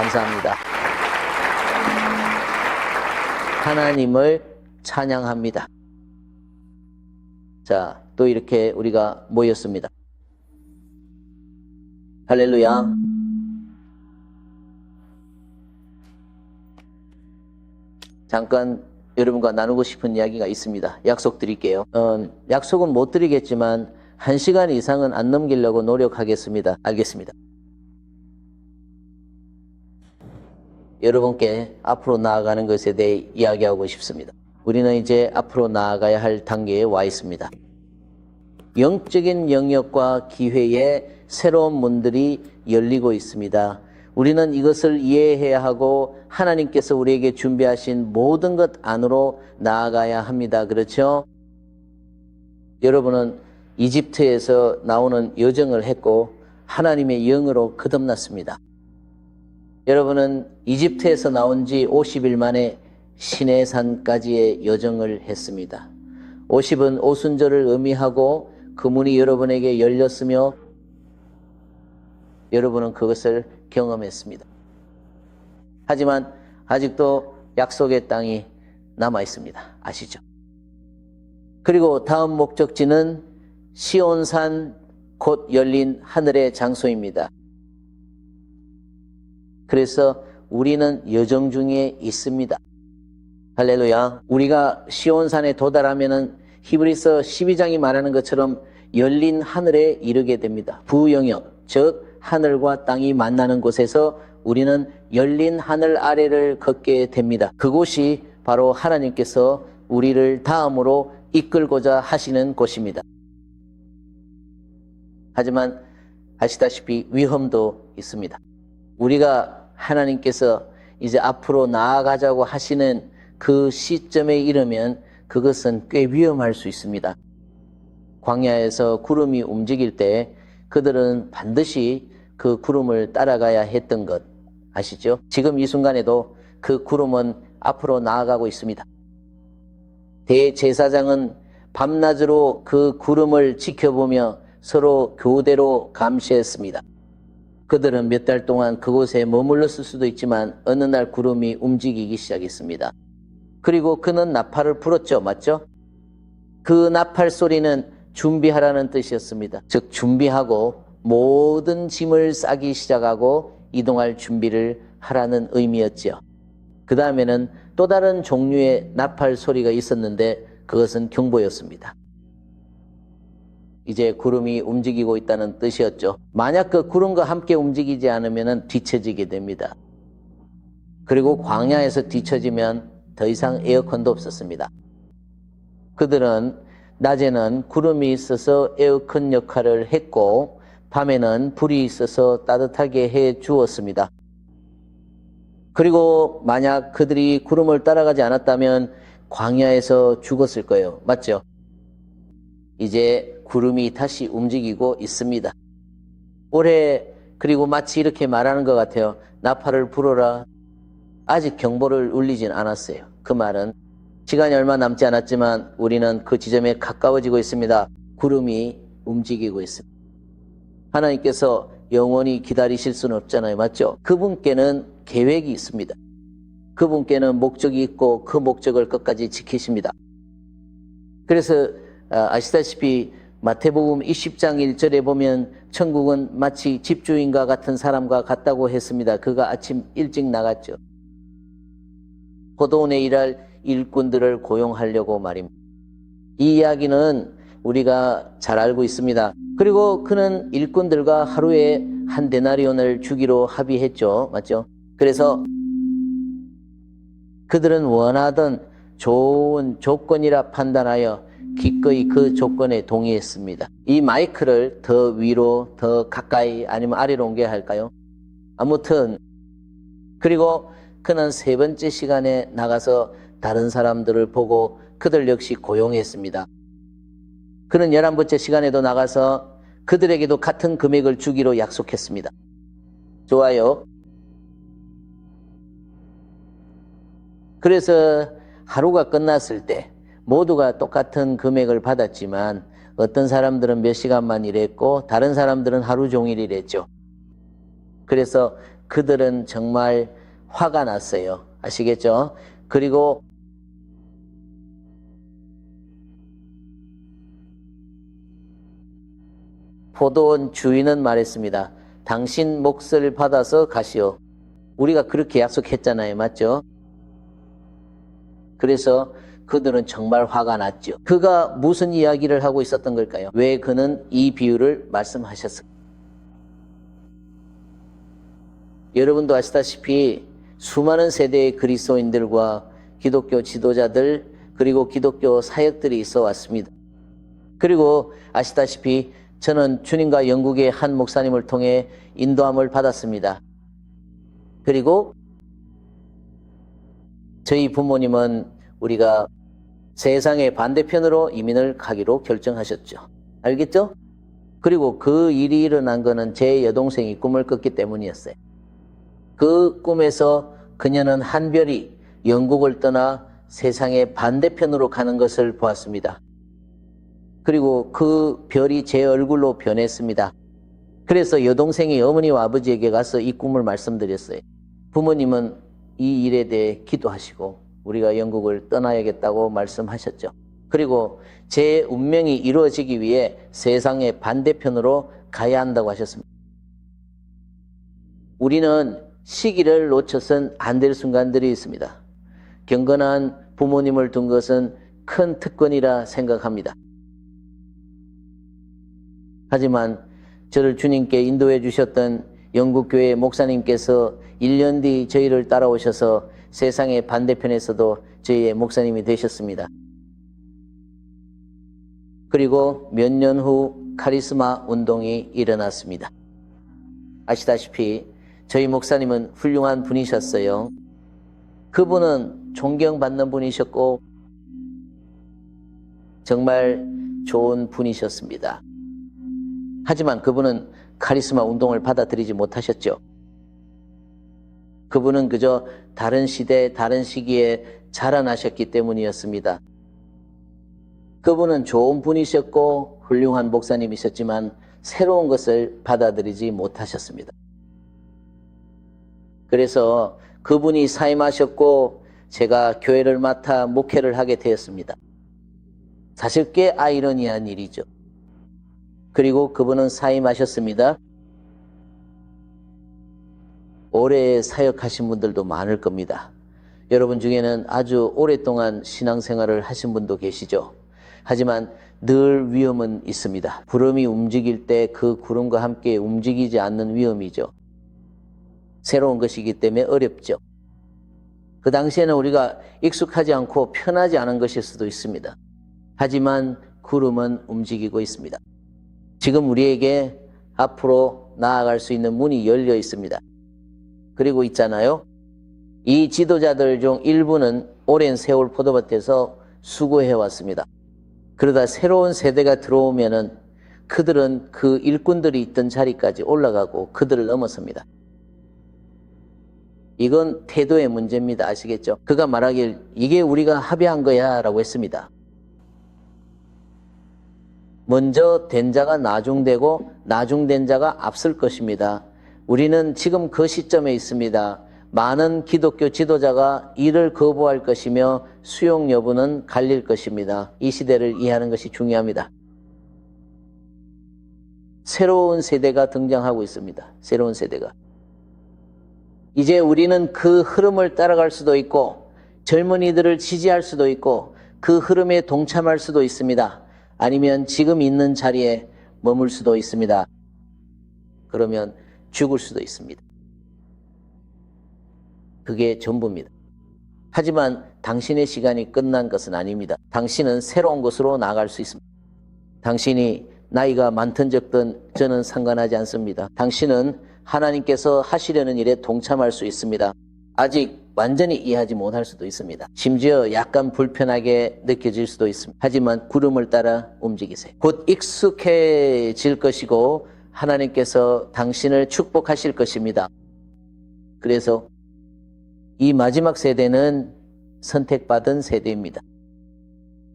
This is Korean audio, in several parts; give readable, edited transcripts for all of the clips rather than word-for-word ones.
감사합니다. 하나님을 찬양합니다. 자, 또 이렇게 우리가 모였습니다. 할렐루야. 잠깐 여러분과 나누고 싶은 이야기가 있습니다. 약속드릴게요. 약속은 못 드리겠지만 1시간 이상은 안 넘기려고 노력하겠습니다. 알겠습니다. 여러분께 앞으로 나아가는 것에 대해 이야기하고 싶습니다. 우리는 이제 앞으로 나아가야 할 단계에 와 있습니다. 영적인 영역과 기회에 새로운 문들이 열리고 있습니다. 우리는 이것을 이해해야 하고 하나님께서 우리에게 준비하신 모든 것 안으로 나아가야 합니다. 그렇죠? 여러분은 이집트에서 나오는 여정을 했고 하나님의 영으로 거듭났습니다. 여러분은 이집트에서 나온 지 50일 만에 시내산까지의 여정을 했습니다. 50은 오순절을 의미하고 그 문이 여러분에게 열렸으며 여러분은 그것을 경험했습니다. 하지만 아직도 약속의 땅이 남아 있습니다. 아시죠? 그리고 다음 목적지는 시온산, 곧 열린 하늘의 장소입니다. 그래서 우리는 여정 중에 있습니다. 할렐루야. 우리가 시온산에 도달하면은 히브리서 12장이 말하는 것처럼 열린 하늘에 이르게 됩니다. 부영역, 즉 하늘과 땅이 만나는 곳에서 우리는 열린 하늘 아래를 걷게 됩니다. 그곳이 바로 하나님께서 우리를 다음으로 이끌고자 하시는 곳입니다. 하지만 아시다시피 위험도 있습니다. 우리가 하나님께서 이제 앞으로 나아가자고 하시는 그 시점에 이르면 그것은 꽤 위험할 수 있습니다. 광야에서 구름이 움직일 때 그들은 반드시 그 구름을 따라가야 했던 것 아시죠? 지금 이 순간에도 그 구름은 앞으로 나아가고 있습니다. 대제사장은 밤낮으로 그 구름을 지켜보며 서로 교대로 감시했습니다. 그들은 몇 달 동안 그곳에 머물렀을 수도 있지만 어느 날 구름이 움직이기 시작했습니다. 그리고 그는 나팔을 불었죠. 맞죠? 그 나팔 소리는 준비하라는 뜻이었습니다. 즉 준비하고 모든 짐을 싸기 시작하고 이동할 준비를 하라는 의미였죠. 그 다음에는 또 다른 종류의 나팔 소리가 있었는데 그것은 경보였습니다. 이제 구름이 움직이고 있다는 뜻이었죠. 만약 그 구름과 함께 움직이지 않으면 뒤처지게 됩니다. 그리고 광야에서 뒤처지면 더 이상 에어컨도 없었습니다. 그들은 낮에는 구름이 있어서 에어컨 역할을 했고 밤에는 불이 있어서 따뜻하게 해 주었습니다. 그리고 만약 그들이 구름을 따라가지 않았다면 광야에서 죽었을 거예요. 맞죠? 이제 구름이 다시 움직이고 있습니다. 올해 그리고 마치 이렇게 말하는 것 같아요. 나팔을 불어라. 아직 경보를 울리진 않았어요. 그 말은 시간이 얼마 남지 않았지만 우리는 그 지점에 가까워지고 있습니다. 구름이 움직이고 있습니다. 하나님께서 영원히 기다리실 수는 없잖아요. 맞죠? 그분께는 계획이 있습니다. 그분께는 목적이 있고 그 목적을 끝까지 지키십니다. 그래서 아시다시피 마태복음 20장 1절에 보면 천국은 마치 집주인과 같은 사람과 같다고 했습니다. 그가 아침 일찍 나갔죠. 포도원에 일할 일꾼들을 고용하려고 말입니다. 이 이야기는 우리가 잘 알고 있습니다. 그리고 그는 일꾼들과 하루에 한 데나리온을 주기로 합의했죠. 맞죠? 그래서 그들은 원하던 좋은 조건이라 판단하여 기꺼이 그 조건에 동의했습니다. 이 마이크를 더 위로, 더 가까이 아니면 아래로 옮겨야 할까요? 아무튼 그리고 그는 세 번째 시간에 나가서 다른 사람들을 보고 그들 역시 고용했습니다. 그는 11번째 시간에도 나가서 그들에게도 같은 금액을 주기로 약속했습니다. 좋아요. 그래서 하루가 끝났을 때 모두가 똑같은 금액을 받았지만 어떤 사람들은 몇 시간만 일했고 다른 사람들은 하루 종일 일했죠. 그래서 그들은 정말 화가 났어요. 아시겠죠? 그리고 포도원 주인은 말했습니다. 당신 몫을 받아서 가시오. 우리가 그렇게 약속했잖아요. 맞죠? 그래서 그들은 정말 화가 났죠. 그가 무슨 이야기를 하고 있었던 걸까요? 왜 그는 이 비유를 말씀하셨을까요? 여러분도 아시다시피 수많은 세대의 그리스도인들과 기독교 지도자들 그리고 기독교 사역들이 있어 왔습니다. 그리고 아시다시피 저는 주님과 영국의 한 목사님을 통해 인도함을 받았습니다. 그리고 저희 부모님은 우리가 세상의 반대편으로 이민을 가기로 결정하셨죠. 알겠죠? 그리고 그 일이 일어난 거는 제 여동생이 꿈을 꿨기 때문이었어요. 그 꿈에서 그녀는 한 별이 영국을 떠나 세상의 반대편으로 가는 것을 보았습니다. 그리고 그 별이 제 얼굴로 변했습니다. 그래서 여동생이 어머니와 아버지에게 가서 이 꿈을 말씀드렸어요. 부모님은 이 일에 대해 기도하시고 우리가 영국을 떠나야겠다고 말씀하셨죠. 그리고 제 운명이 이루어지기 위해 세상의 반대편으로 가야 한다고 하셨습니다. 우리는 시기를 놓쳐선 안 될 순간들이 있습니다. 경건한 부모님을 둔 것은 큰 특권이라 생각합니다. 하지만 저를 주님께 인도해 주셨던 영국교회 목사님께서 1년 뒤 저희를 따라오셔서 세상의 반대편에서도 저희의 목사님이 되셨습니다. 그리고 몇 년 후 카리스마 운동이 일어났습니다. 아시다시피 저희 목사님은 훌륭한 분이셨어요. 그분은 존경받는 분이셨고 정말 좋은 분이셨습니다. 하지만 그분은 카리스마 운동을 받아들이지 못하셨죠. 그분은 그저 다른 시대, 다른 시기에 자라나셨기 때문이었습니다. 그분은 좋은 분이셨고 훌륭한 목사님이셨지만 새로운 것을 받아들이지 못하셨습니다. 그래서 그분이 사임하셨고 제가 교회를 맡아 목회를 하게 되었습니다. 사실 꽤 아이러니한 일이죠. 그리고 그분은 사임하셨습니다. 오래 사역하신 분들도 많을 겁니다. 여러분 중에는 아주 오랫동안 신앙생활을 하신 분도 계시죠. 하지만 늘 위험은 있습니다. 구름이 움직일 때 그 구름과 함께 움직이지 않는 위험이죠. 새로운 것이기 때문에 어렵죠. 그 당시에는 우리가 익숙하지 않고 편하지 않은 것일 수도 있습니다. 하지만 구름은 움직이고 있습니다. 지금 우리에게 앞으로 나아갈 수 있는 문이 열려 있습니다. 그리고 있잖아요. 이 지도자들 중 일부는 오랜 세월 포도밭에서 수고해 왔습니다. 그러다 새로운 세대가 들어오면은 그들은 그 일꾼들이 있던 자리까지 올라가고 그들을 넘어섭니다. 이건 태도의 문제입니다. 아시겠죠? 그가 말하길 이게 우리가 합의한 거야 라고 했습니다. 먼저 된 자가 나중되고 나중된 자가 앞설 것입니다. 우리는 지금 그 시점에 있습니다. 많은 기독교 지도자가 이를 거부할 것이며 수용 여부는 갈릴 것입니다. 이 시대를 이해하는 것이 중요합니다. 새로운 세대가 등장하고 있습니다. 새로운 세대가. 이제 우리는 그 흐름을 따라갈 수도 있고 젊은이들을 지지할 수도 있고 그 흐름에 동참할 수도 있습니다. 아니면 지금 있는 자리에 머물 수도 있습니다. 그러면 죽을 수도 있습니다. 그게 전부입니다. 하지만 당신의 시간이 끝난 것은 아닙니다. 당신은 새로운 것으로 나아갈 수 있습니다. 당신이 나이가 많든 적든 저는 상관하지 않습니다. 당신은 하나님께서 하시려는 일에 동참할 수 있습니다. 아직 완전히 이해하지 못할 수도 있습니다. 심지어 약간 불편하게 느껴질 수도 있습니다. 하지만 구름을 따라 움직이세요. 곧 익숙해질 것이고 하나님께서 당신을 축복하실 것입니다. 그래서 이 마지막 세대는 선택받은 세대입니다.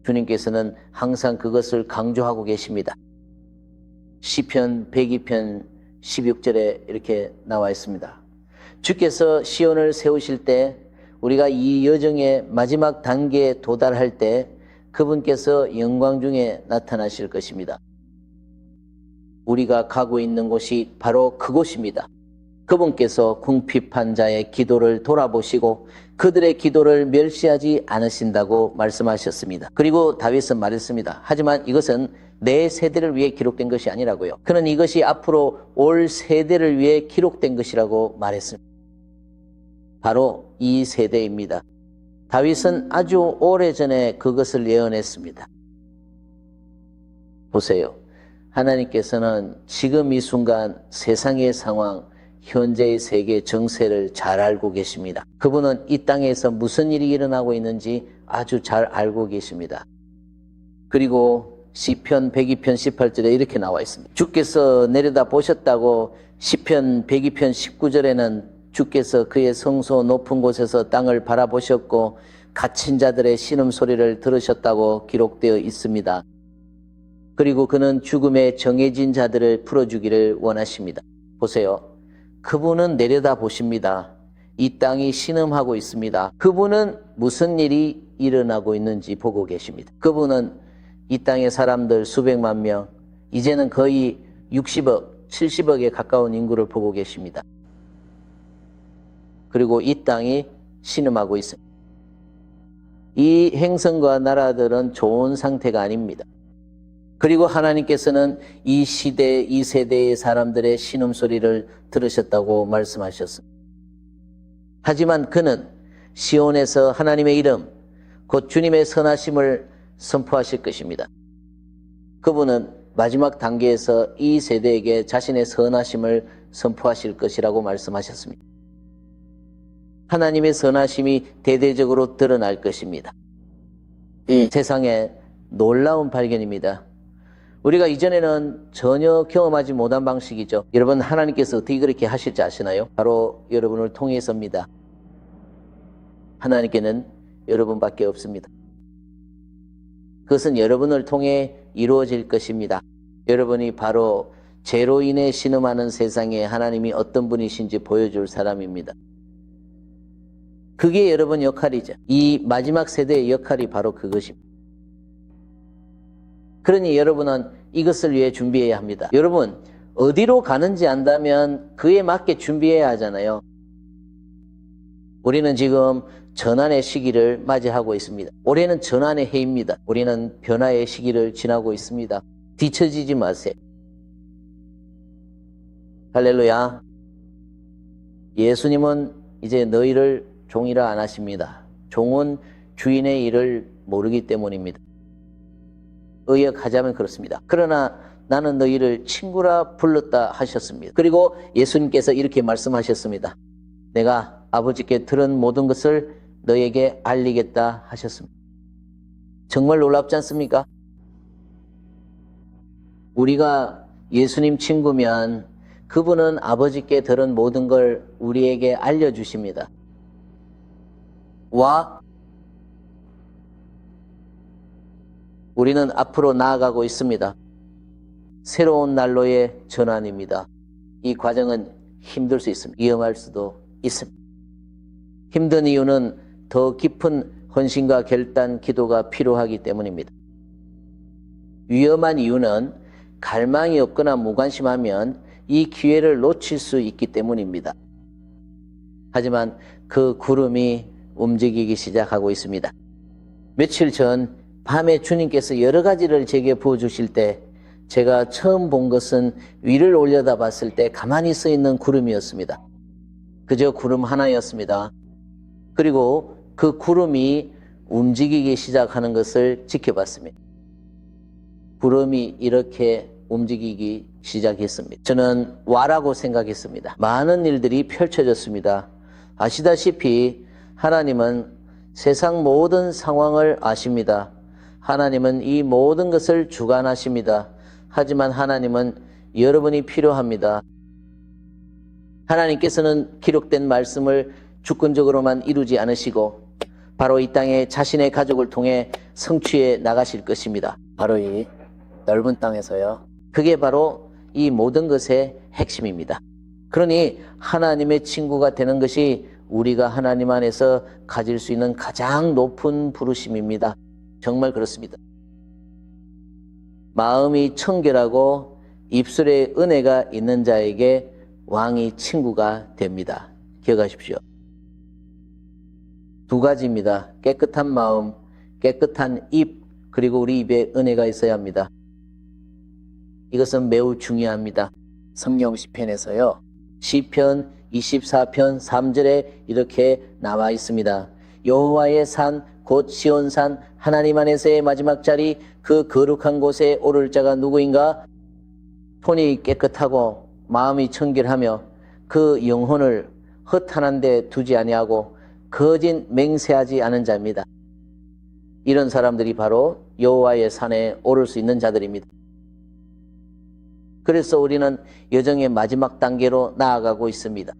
주님께서는 항상 그것을 강조하고 계십니다. 시편 102편 16절에 이렇게 나와 있습니다. 주께서 시온을 세우실 때 우리가 이 여정의 마지막 단계에 도달할 때 그분께서 영광 중에 나타나실 것입니다. 우리가 가고 있는 곳이 바로 그곳입니다. 그분께서 궁핍한 자의 기도를 돌아보시고 그들의 기도를 멸시하지 않으신다고 말씀하셨습니다. 그리고 다윗은 말했습니다. 하지만 이것은 내 세대를 위해 기록된 것이 아니라고요. 그는 이것이 앞으로 올 세대를 위해 기록된 것이라고 말했습니다. 바로 이 세대입니다. 다윗은 아주 오래전에 그것을 예언했습니다. 보세요. 하나님께서는 지금 이 순간 세상의 상황, 현재의 세계 정세를 잘 알고 계십니다. 그분은 이 땅에서 무슨 일이 일어나고 있는지 아주 잘 알고 계십니다. 그리고 시편 102편 18절에 이렇게 나와 있습니다. 주께서 내려다 보셨다고 시편 102편 19절에는 주께서 그의 성소 높은 곳에서 땅을 바라보셨고 갇힌 자들의 신음소리를 들으셨다고 기록되어 있습니다. 그리고 그는 죽음에 정해진 자들을 풀어주기를 원하십니다. 보세요. 그분은 내려다 보십니다. 이 땅이 신음하고 있습니다. 그분은 무슨 일이 일어나고 있는지 보고 계십니다. 그분은 이 땅의 사람들 수백만 명, 이제는 거의 60억, 70억에 가까운 인구를 보고 계십니다. 그리고 이 땅이 신음하고 있습니다. 이 행성과 나라들은 좋은 상태가 아닙니다. 그리고 하나님께서는 이 시대, 이 세대의 사람들의 신음소리를 들으셨다고 말씀하셨습니다. 하지만 그는 시온에서 하나님의 이름, 곧 주님의 선하심을 선포하실 것입니다. 그분은 마지막 단계에서 이 세대에게 자신의 선하심을 선포하실 것이라고 말씀하셨습니다. 하나님의 선하심이 대대적으로 드러날 것입니다. 이 세상에 놀라운 발견입니다. 우리가 이전에는 전혀 경험하지 못한 방식이죠. 여러분, 하나님께서 어떻게 그렇게 하실지 아시나요? 바로 여러분을 통해서입니다. 하나님께는 여러분밖에 없습니다. 그것은 여러분을 통해 이루어질 것입니다. 여러분이 바로 죄로 인해 신음하는 세상에 하나님이 어떤 분이신지 보여줄 사람입니다. 그게 여러분 역할이죠. 이 마지막 세대의 역할이 바로 그것입니다. 그러니 여러분은 이것을 위해 준비해야 합니다. 여러분, 어디로 가는지 안다면 그에 맞게 준비해야 하잖아요. 우리는 지금 전환의 시기를 맞이하고 있습니다. 올해는 전환의 해입니다. 우리는 변화의 시기를 지나고 있습니다. 뒤처지지 마세요. 할렐루야. 예수님은 이제 너희를 종이라 안 하십니다. 종은 주인의 일을 모르기 때문입니다. 의역하자면 그렇습니다. 그러나 나는 너희를 친구라 불렀다 하셨습니다. 그리고 예수님께서 이렇게 말씀하셨습니다. 내가 아버지께 들은 모든 것을 너에게 알리겠다 하셨습니다. 정말 놀랍지 않습니까? 우리가 예수님 친구면 그분은 아버지께 들은 모든 걸 우리에게 알려주십니다. 우리는 앞으로 나아가고 있습니다. 새로운 난로의 전환입니다. 이 과정은 힘들 수 있습니다. 위험할 수도 있습니다. 힘든 이유는 더 깊은 헌신과 결단, 기도가 필요하기 때문입니다. 위험한 이유는 갈망이 없거나 무관심하면 이 기회를 놓칠 수 있기 때문입니다. 하지만 그 구름이 움직이기 시작하고 있습니다. 며칠 전 밤에 주님께서 여러 가지를 제게 부어주실 때 제가 처음 본 것은 위를 올려다 봤을 때 가만히 서 있는 구름이었습니다. 그저 구름 하나였습니다. 그리고 그 구름이 움직이기 시작하는 것을 지켜봤습니다. 구름이 이렇게 움직이기 시작했습니다. 저는 와라고 생각했습니다. 많은 일들이 펼쳐졌습니다. 아시다시피 하나님은 세상 모든 상황을 아십니다. 하나님은 이 모든 것을 주관하십니다. 하지만 하나님은 여러분이 필요합니다. 하나님께서는 기록된 말씀을 주권적으로만 이루지 않으시고 바로 이 땅에 자신의 가족을 통해 성취해 나가실 것입니다. 바로 이 넓은 땅에서요. 그게 바로 이 모든 것의 핵심입니다. 그러니 하나님의 친구가 되는 것이 우리가 하나님 안에서 가질 수 있는 가장 높은 부르심입니다. 정말 그렇습니다. 마음이 청결하고 입술에 은혜가 있는 자에게 왕이 친구가 됩니다. 기억하십시오. 두 가지입니다. 깨끗한 마음, 깨끗한 입, 그리고 우리 입에 은혜가 있어야 합니다. 이것은 매우 중요합니다. 성경 시편에서요. 시편 24편 3절에 이렇게 나와 있습니다. 여호와의 산 곧 시온산 하나님 안에서의 마지막 자리 그 거룩한 곳에 오를 자가 누구인가? 손이 깨끗하고 마음이 청결하며 그 영혼을 허탄한 데 두지 아니하고 거짓 맹세하지 않은 자입니다. 이런 사람들이 바로 여호와의 산에 오를 수 있는 자들입니다. 그래서 우리는 여정의 마지막 단계로 나아가고 있습니다.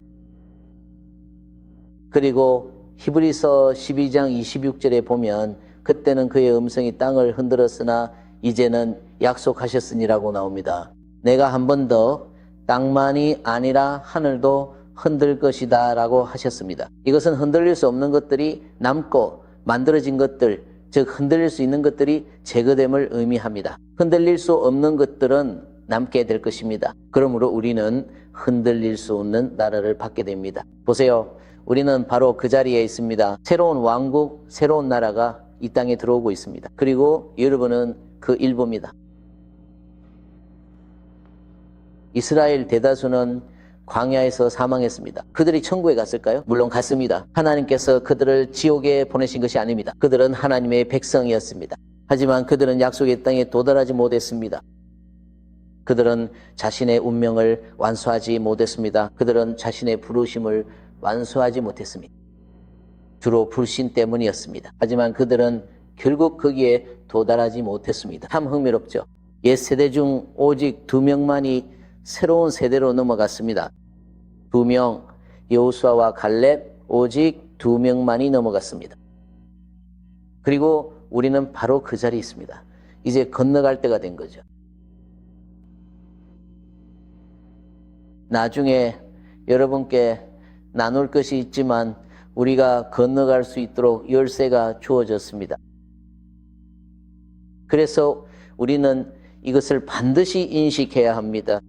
그리고 히브리서 12장 26절에 보면 그때는 그의 음성이 땅을 흔들었으나 이제는 약속하셨으니라고 나옵니다. 내가 한 번 더 땅만이 아니라 하늘도 흔들 것이다 라고 하셨습니다. 이것은 흔들릴 수 없는 것들이 남고 만들어진 것들, 즉 흔들릴 수 있는 것들이 제거됨을 의미합니다. 흔들릴 수 없는 것들은 남게 될 것입니다. 그러므로 우리는 흔들릴 수 없는 나라를 받게 됩니다. 보세요. 우리는 바로 그 자리에 있습니다. 새로운 왕국, 새로운 나라가 이 땅에 들어오고 있습니다. 그리고 여러분은 그 일부입니다. 이스라엘 대다수는 광야에서 사망했습니다. 그들이 천국에 갔을까요? 물론 갔습니다. 하나님께서 그들을 지옥에 보내신 것이 아닙니다. 그들은 하나님의 백성이었습니다. 하지만 그들은 약속의 땅에 도달하지 못했습니다. 그들은 자신의 운명을 완수하지 못했습니다. 그들은 자신의 부르심을 완수하지 못했습니다. 주로 불신 때문이었습니다. 하지만 그들은 결국 거기에 도달하지 못했습니다. 참 흥미롭죠. 옛 세대 중 오직 2명만이 새로운 세대로 넘어갔습니다. 2명, 여호수아와 갈렙, 오직 2명만이 넘어갔습니다. 그리고 우리는 바로 그 자리에 있습니다. 이제 건너갈 때가 된 거죠. 나중에 여러분께 나눌 것이 있지만 우리가 건너갈 수 있도록 열쇠가 주어졌습니다. 그래서 우리는 이것을 반드시 인식해야 합니다.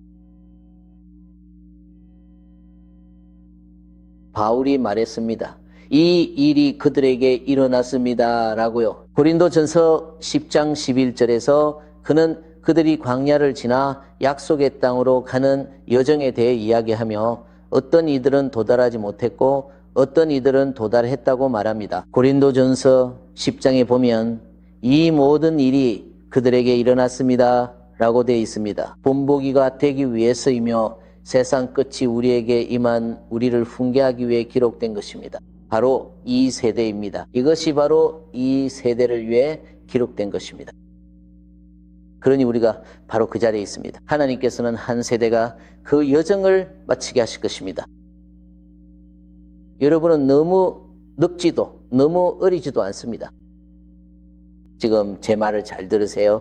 바울이 말했습니다. 이 일이 그들에게 일어났습니다 라고요. 고린도전서 10장 11절에서 그는 그들이 광야를 지나 약속의 땅으로 가는 여정에 대해 이야기하며 어떤 이들은 도달하지 못했고 어떤 이들은 도달했다고 말합니다. 고린도전서 10장에 보면 이 모든 일이 그들에게 일어났습니다 라고 되어 있습니다. 본보기가 되기 위해서이며 세상 끝이 우리에게 임한 우리를 훈계하기 위해 기록된 것입니다. 바로 이 세대입니다. 이것이 바로 이 세대를 위해 기록된 것입니다. 그러니 우리가 바로 그 자리에 있습니다. 하나님께서는 한 세대가 그 여정을 마치게 하실 것입니다. 여러분은 너무 늙지도 너무 어리지도 않습니다. 지금 제 말을 잘 들으세요.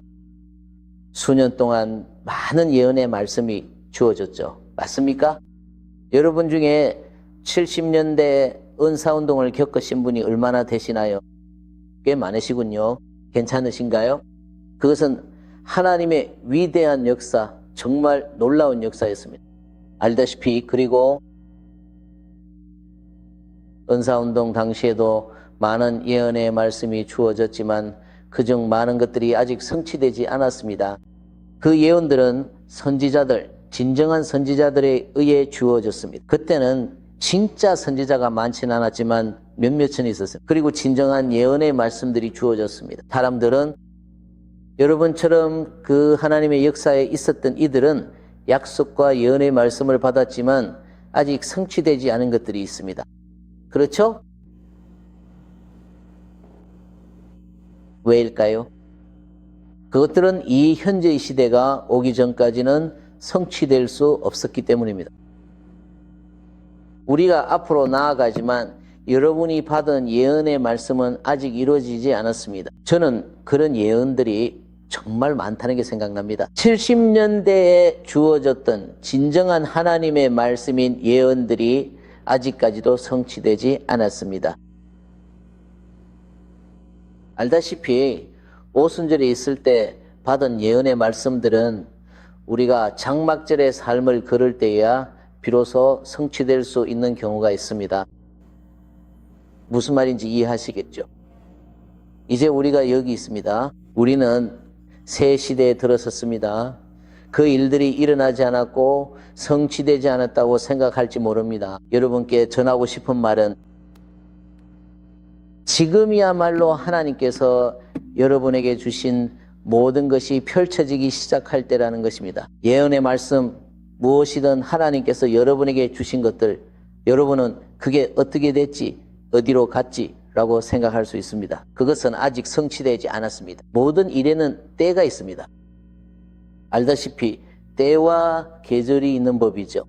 수년 동안 많은 예언의 말씀이 주어졌죠. 맞습니까? 여러분 중에 70년대 은사운동을 겪으신 분이 얼마나 되시나요? 꽤 많으시군요. 괜찮으신가요? 그것은 하나님의 위대한 역사, 정말 놀라운 역사였습니다. 알다시피 그리고 은사운동 당시에도 많은 예언의 말씀이 주어졌지만 그중 많은 것들이 아직 성취되지 않았습니다. 그 예언들은 선지자들, 진정한 선지자들에 의해 주어졌습니다. 그때는 진짜 선지자가 많지는 않았지만 몇몇은 있었어요. 그리고 진정한 예언의 말씀들이 주어졌습니다. 사람들은 여러분처럼 그 하나님의 역사에 있었던 이들은 약속과 예언의 말씀을 받았지만 아직 성취되지 않은 것들이 있습니다. 그렇죠? 왜일까요? 그것들은 이 현재의 시대가 오기 전까지는 성취될 수 없었기 때문입니다. 우리가 앞으로 나아가지만 여러분이 받은 예언의 말씀은 아직 이루어지지 않았습니다. 저는 그런 예언들이 정말 많다는 게 생각납니다. 70년대에 주어졌던 진정한 하나님의 말씀인 예언들이 아직까지도 성취되지 않았습니다. 알다시피 오순절에 있을 때 받은 예언의 말씀들은 우리가 장막절의 삶을 걸을 때야 비로소 성취될 수 있는 경우가 있습니다. 무슨 말인지 이해하시겠죠? 이제 우리가 여기 있습니다. 우리는 새 시대에 들어섰습니다. 그 일들이 일어나지 않았고 성취되지 않았다고 생각할지 모릅니다. 여러분께 전하고 싶은 말은 지금이야말로 하나님께서 여러분에게 주신 모든 것이 펼쳐지기 시작할 때라는 것입니다. 예언의 말씀 무엇이든 하나님께서 여러분에게 주신 것들, 여러분은 그게 어떻게 됐지, 어디로 갔지 라고 생각할 수 있습니다. 그것은 아직 성취되지 않았습니다. 모든 일에는 때가 있습니다. 알다시피 때와 계절이 있는 법이죠.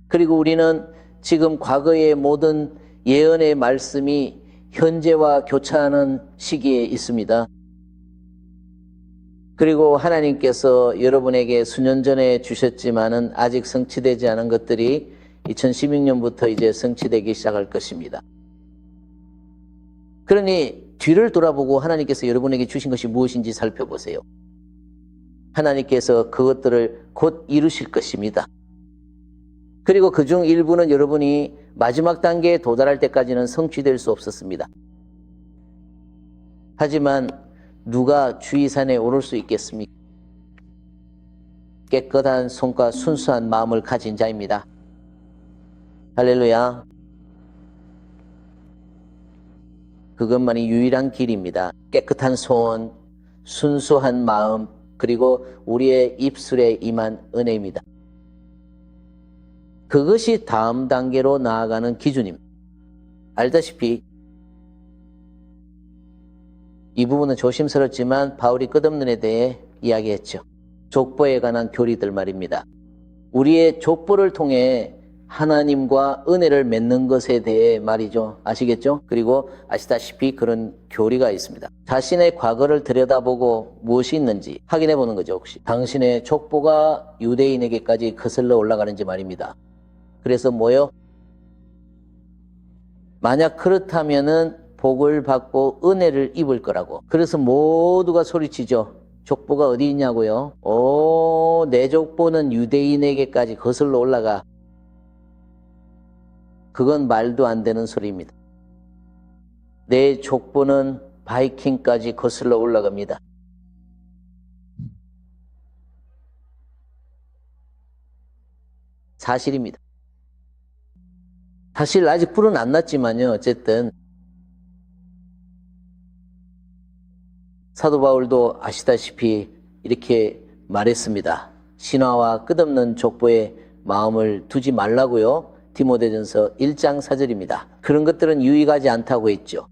그리고 우리는 지금 과거의 모든 예언의 말씀이 현재와 교차하는 시기에 있습니다. 그리고 하나님께서 여러분에게 수년 전에 주셨지만은 아직 성취되지 않은 것들이 2016년부터 이제 성취되기 시작할 것입니다. 그러니 뒤를 돌아보고 하나님께서 여러분에게 주신 것이 무엇인지 살펴보세요. 하나님께서 그것들을 곧 이루실 것입니다. 그리고 그중 일부는 여러분이 마지막 단계에 도달할 때까지는 성취될 수 없었습니다. 하지만 누가 주의산에 오를 수 있겠습니까? 깨끗한 손과 순수한 마음을 가진 자입니다. 할렐루야. 그것만이 유일한 길입니다. 깨끗한 손, 순수한 마음, 그리고 우리의 입술에 임한 은혜입니다. 그것이 다음 단계로 나아가는 기준입니다. 알다시피 이 부분은 조심스럽지만 바울이 끝없는 에 대해 이야기했죠. 족보에 관한 교리들 말입니다. 우리의 족보를 통해 하나님과 은혜를 맺는 것에 대해 말이죠. 아시겠죠? 그리고 아시다시피 그런 교리가 있습니다. 자신의 과거를 들여다보고 무엇이 있는지 확인해 보는 거죠. 혹시 당신의 족보가 유대인에게까지 거슬러 올라가는지 말입니다. 그래서 뭐요? 만약 그렇다면은 복을 받고 은혜를 입을 거라고. 그래서 모두가 소리치죠. 족보가 어디 있냐고요? 내 족보는 유대인에게까지 거슬러 올라가. 그건 말도 안 되는 소리입니다. 내 족보는 바이킹까지 거슬러 올라갑니다. 사실입니다. 사실 아직 불은 안 났지만요. 어쨌든 사도 바울도 아시다시피 이렇게 말했습니다. 신화와 끝없는 족보에 마음을 두지 말라고요. 디모데전서 1장 4절입니다. 그런 것들은 유익하지 않다고 했죠.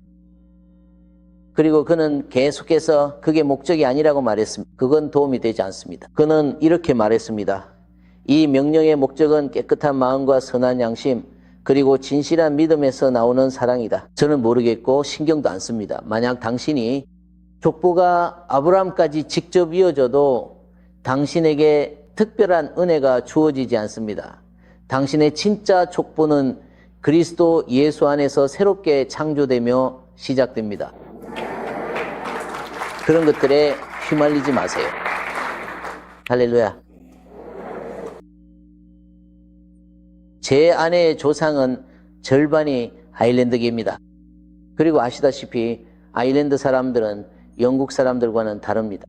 그리고 그는 계속해서 그게 목적이 아니라고 말했습니다. 그건 도움이 되지 않습니다. 그는 이렇게 말했습니다. 이 명령의 목적은 깨끗한 마음과 선한 양심, 그리고 진실한 믿음에서 나오는 사랑이다. 저는 모르겠고 신경도 안 씁니다. 만약 당신이 족보가 아브라함까지 직접 이어져도 당신에게 특별한 은혜가 주어지지 않습니다. 당신의 진짜 족보는 그리스도 예수 안에서 새롭게 창조되며 시작됩니다. 그런 것들에 휘말리지 마세요. 할렐루야. 제 아내의 조상은 절반이 아일랜드계입니다. 그리고 아시다시피 아일랜드 사람들은 영국 사람들과는 다릅니다.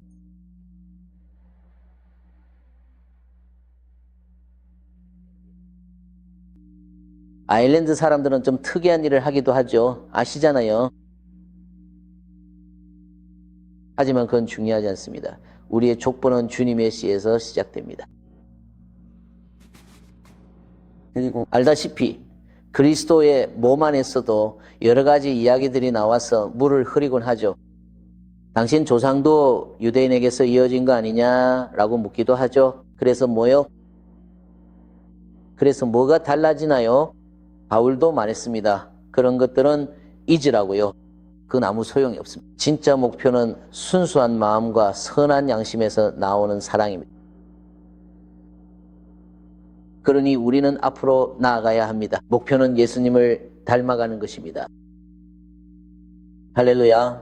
아일랜드 사람들은 좀 특이한 일을 하기도 하죠. 아시잖아요. 하지만 그건 중요하지 않습니다. 우리의 족보는 주님의 씨에서 시작됩니다. 그리고 알다시피 그리스도의 몸 안에서도 여러 가지 이야기들이 나와서 물을 흐리곤 하죠. 당신 조상도 유대인에게서 이어진 거 아니냐라고 묻기도 하죠. 그래서 뭐요? 그래서 뭐가 달라지나요? 바울도 말했습니다. 그런 것들은 잊으라고요. 그건 아무 소용이 없습니다. 진짜 목표는 순수한 마음과 선한 양심에서 나오는 사랑입니다. 그러니 우리는 앞으로 나아가야 합니다. 목표는 예수님을 닮아가는 것입니다. 할렐루야.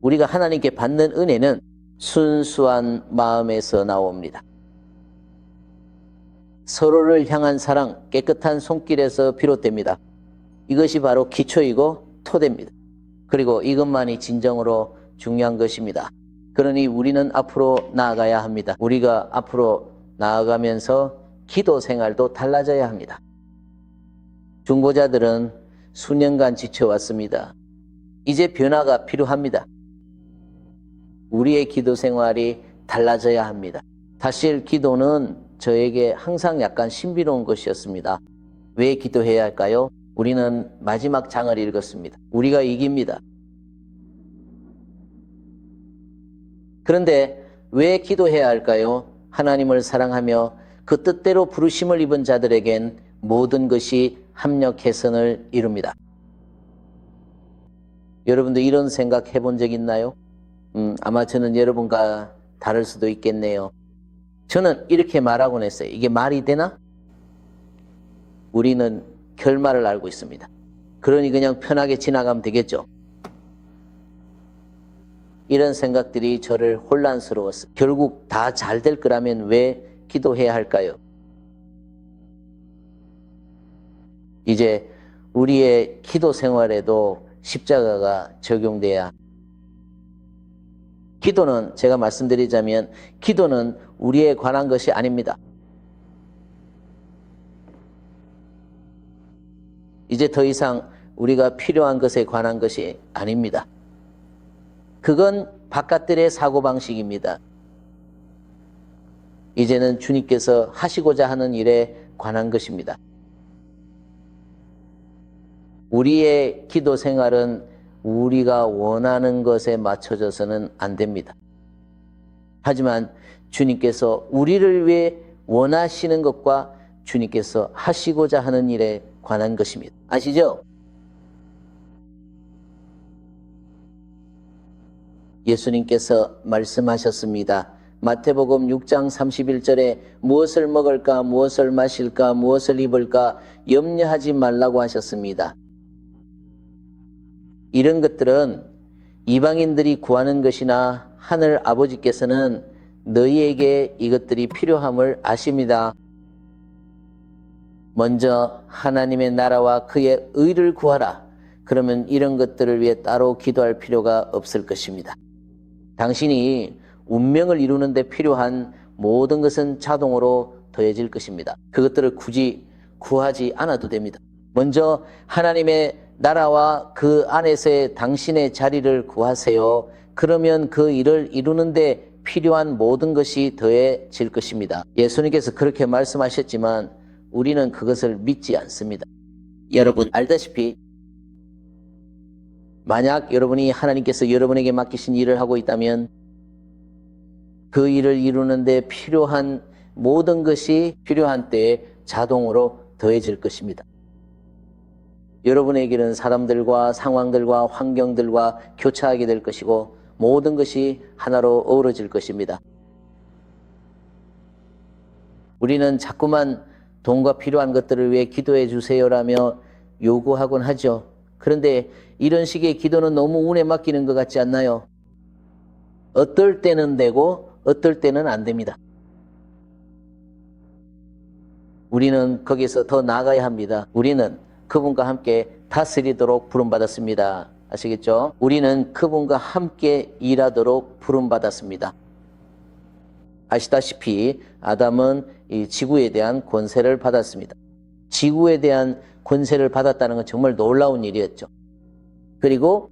우리가 하나님께 받는 은혜는 순수한 마음에서 나옵니다. 서로를 향한 사랑, 깨끗한 손길에서 비롯됩니다. 이것이 바로 기초이고 토대입니다. 그리고 이것만이 진정으로 중요한 것입니다. 그러니 우리는 앞으로 나아가야 합니다. 우리가 앞으로 나아가면서 기도 생활도 달라져야 합니다. 중보자들은 수년간 지쳐왔습니다. 이제 변화가 필요합니다. 우리의 기도 생활이 달라져야 합니다. 사실 기도는 저에게 항상 약간 신비로운 것이었습니다. 왜 기도해야 할까요? 우리는 마지막 장을 읽었습니다. 우리가 이깁니다. 그런데 왜 기도해야 할까요? 하나님을 사랑하며 그 뜻대로 부르심을 입은 자들에겐 모든 것이 합력 개선을 이룹니다. 여러분도 이런 생각 해본 적 있나요? 아마 저는 여러분과 다를 수도 있겠네요. 저는 이렇게 말하곤 했어요. 이게 말이 되나? 우리는 결말을 알고 있습니다. 그러니 그냥 편하게 지나가면 되겠죠. 이런 생각들이 저를 혼란스러웠어요. 결국 다 잘 될 거라면 왜 기도해야 할까요? 이제 우리의 기도 생활에도 십자가가 적용돼야. 기도는 제가 말씀드리자면 기도는 우리에 관한 것이 아닙니다. 이제 더 이상 우리가 필요한 것에 관한 것이 아닙니다. 그건 바깥들의 사고방식입니다. 이제는 주님께서 하시고자 하는 일에 관한 것입니다. 우리의 기도 생활은 우리가 원하는 것에 맞춰져서는 안 됩니다. 하지만 주님께서 우리를 위해 원하시는 것과 주님께서 하시고자 하는 일에 관한 것입니다. 아시죠? 예수님께서 말씀하셨습니다. 마태복음 6장 31절에 무엇을 먹을까, 무엇을 마실까, 무엇을 입을까 염려하지 말라고 하셨습니다. 이런 것들은 이방인들이 구하는 것이나 하늘 아버지께서는 너희에게 이것들이 필요함을 아십니다. 먼저 하나님의 나라와 그의 의를 구하라. 그러면 이런 것들을 위해 따로 기도할 필요가 없을 것입니다. 당신이 운명을 이루는 데 필요한 모든 것은 자동으로 더해질 것입니다. 그것들을 굳이 구하지 않아도 됩니다. 먼저 하나님의 나라와 그 안에서의 당신의 자리를 구하세요. 그러면 그 일을 이루는 데 필요한 모든 것이 더해질 것입니다. 예수님께서 그렇게 말씀하셨지만 우리는 그것을 믿지 않습니다. 여러분 알다시피 만약 여러분이 하나님께서 여러분에게 맡기신 일을 하고 있다면 그 일을 이루는 데 필요한 모든 것이 필요한 때에 자동으로 더해질 것입니다. 여러분에게는 사람들과 상황들과 환경들과 교차하게 될 것이고 모든 것이 하나로 어우러질 것입니다. 우리는 자꾸만 돈과 필요한 것들을 위해 기도해 주세요라며 요구하곤 하죠. 그런데 이런 식의 기도는 너무 운에 맡기는 것 같지 않나요? 어떨 때는 되고 어떨 때는 안 됩니다. 우리는 거기서 더 나아가야 합니다. 우리는 그분과 함께 다스리도록 부름받았습니다. 아시겠죠? 우리는 그분과 함께 일하도록 부름받았습니다. 아시다시피 아담은 이 지구에 대한 권세를 받았습니다. 지구에 대한 권세를 받았다는 건 정말 놀라운 일이었죠. 그리고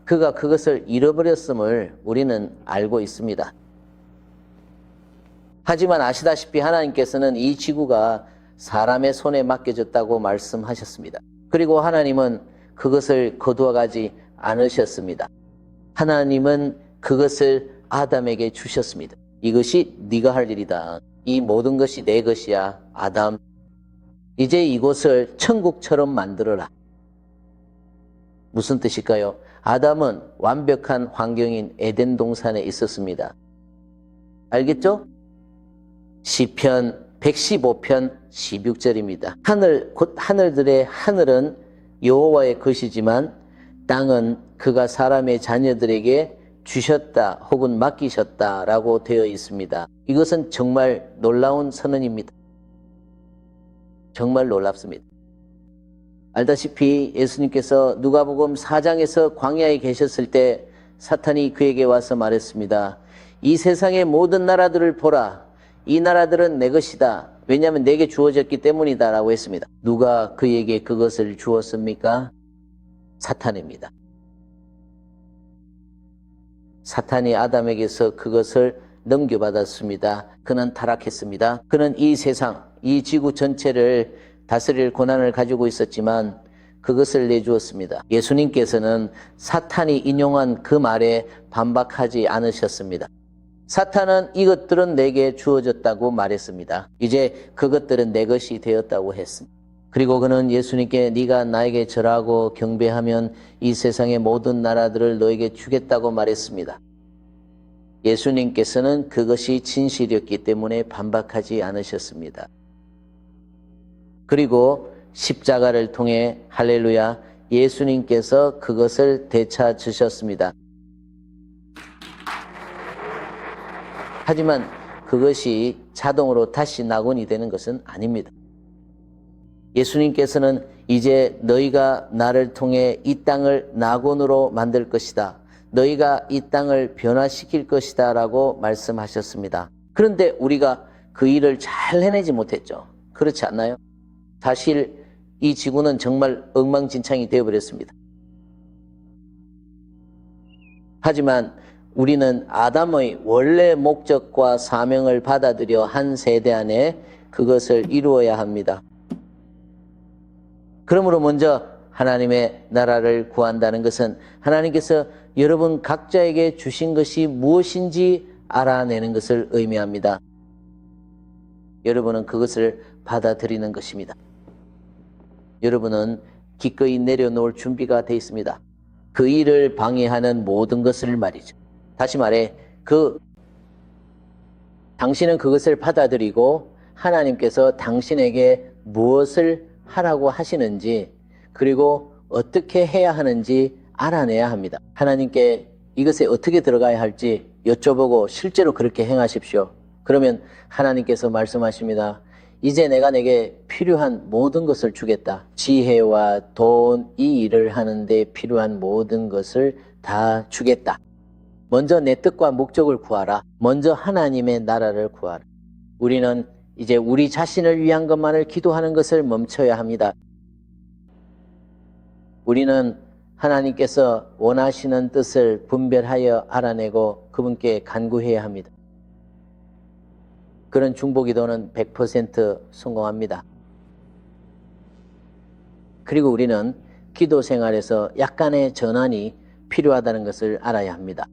그가 그것을 잃어버렸음을 우리는 알고 있습니다. 하지만 아시다시피 하나님께서는 이 지구가 사람의 손에 맡겨졌다고 말씀하셨습니다. 그리고 하나님은 그것을 거두어 가지 않으셨습니다. 하나님은 그것을 아담에게 주셨습니다. 이것이 네가 할 일이다. 이 모든 것이 내 것이야. 아담, 이제 이곳을 천국처럼 만들어라. 무슨 뜻일까요? 아담은 완벽한 환경인 에덴 동산에 있었습니다. 알겠죠? 시편 115편 16절입니다. 하늘, 곧 하늘들의 하늘은 여호와의 것이지만 땅은 그가 사람의 자녀들에게 주셨다 혹은 맡기셨다라고 되어 있습니다. 이것은 정말 놀라운 선언입니다. 정말 놀랍습니다. 알다시피 예수님께서 누가복음 4장에서 광야에 계셨을 때 사탄이 그에게 와서 말했습니다. 이 세상의 모든 나라들을 보라. 이 나라들은 내 것이다. 왜냐하면 내게 주어졌기 때문이다 라고 했습니다. 누가 그에게 그것을 주었습니까? 사탄입니다. 사탄이 아담에게서 그것을 넘겨받았습니다. 그는 타락했습니다. 그는 이 세상, 이 지구 전체를 다스릴 권한을 가지고 있었지만 그것을 내주었습니다. 예수님께서는 사탄이 인용한 그 말에 반박하지 않으셨습니다. 사탄은 이것들은 내게 주어졌다고 말했습니다. 이제 그것들은 내 것이 되었다고 했습니다. 그리고 그는 예수님께 네가 나에게 절하고 경배하면 이 세상의 모든 나라들을 너에게 주겠다고 말했습니다. 예수님께서는 그것이 진실이었기 때문에 반박하지 않으셨습니다. 그리고 십자가를 통해 할렐루야 예수님께서 그것을 되찾으셨습니다. 하지만 그것이 자동으로 다시 낙원이 되는 것은 아닙니다. 예수님께서는 이제 너희가 나를 통해 이 땅을 낙원으로 만들 것이다. 너희가 이 땅을 변화시킬 것이다 라고 말씀하셨습니다. 그런데 우리가 그 일을 잘 해내지 못했죠. 그렇지 않나요? 사실 이 지구는 정말 엉망진창이 되어버렸습니다. 하지만 우리는 아담의 원래 목적과 사명을 받아들여 한 세대 안에 그것을 이루어야 합니다. 그러므로 먼저 하나님의 나라를 구한다는 것은 하나님께서 여러분 각자에게 주신 것이 무엇인지 알아내는 것을 의미합니다. 여러분은 그것을 받아들이는 것입니다. 여러분은 기꺼이 내려놓을 준비가 되어 있습니다. 그 일을 방해하는 모든 것을 말이죠. 다시 말해 당신은 그것을 받아들이고 하나님께서 당신에게 무엇을 하라고 하시는지 그리고 어떻게 해야 하는지 알아내야 합니다. 하나님께 이것에 어떻게 들어가야 할지 여쭤보고 실제로 그렇게 행하십시오. 그러면 하나님께서 말씀하십니다. 이제 내가 내게 필요한 모든 것을 주겠다. 지혜와 돈, 이 일을 하는데 필요한 모든 것을 다 주겠다. 먼저 내 뜻과 목적을 구하라. 먼저 하나님의 나라를 구하라. 우리는 이제 우리 자신을 위한 것만을 기도하는 것을 멈춰야 합니다. 우리는 하나님께서 원하시는 뜻을 분별하여 알아내고 그분께 간구해야 합니다. 그런 중보기도는 100% 성공합니다. 그리고 우리는 기도 생활에서 약간의 전환이 필요하다는 것을 알아야 합니다.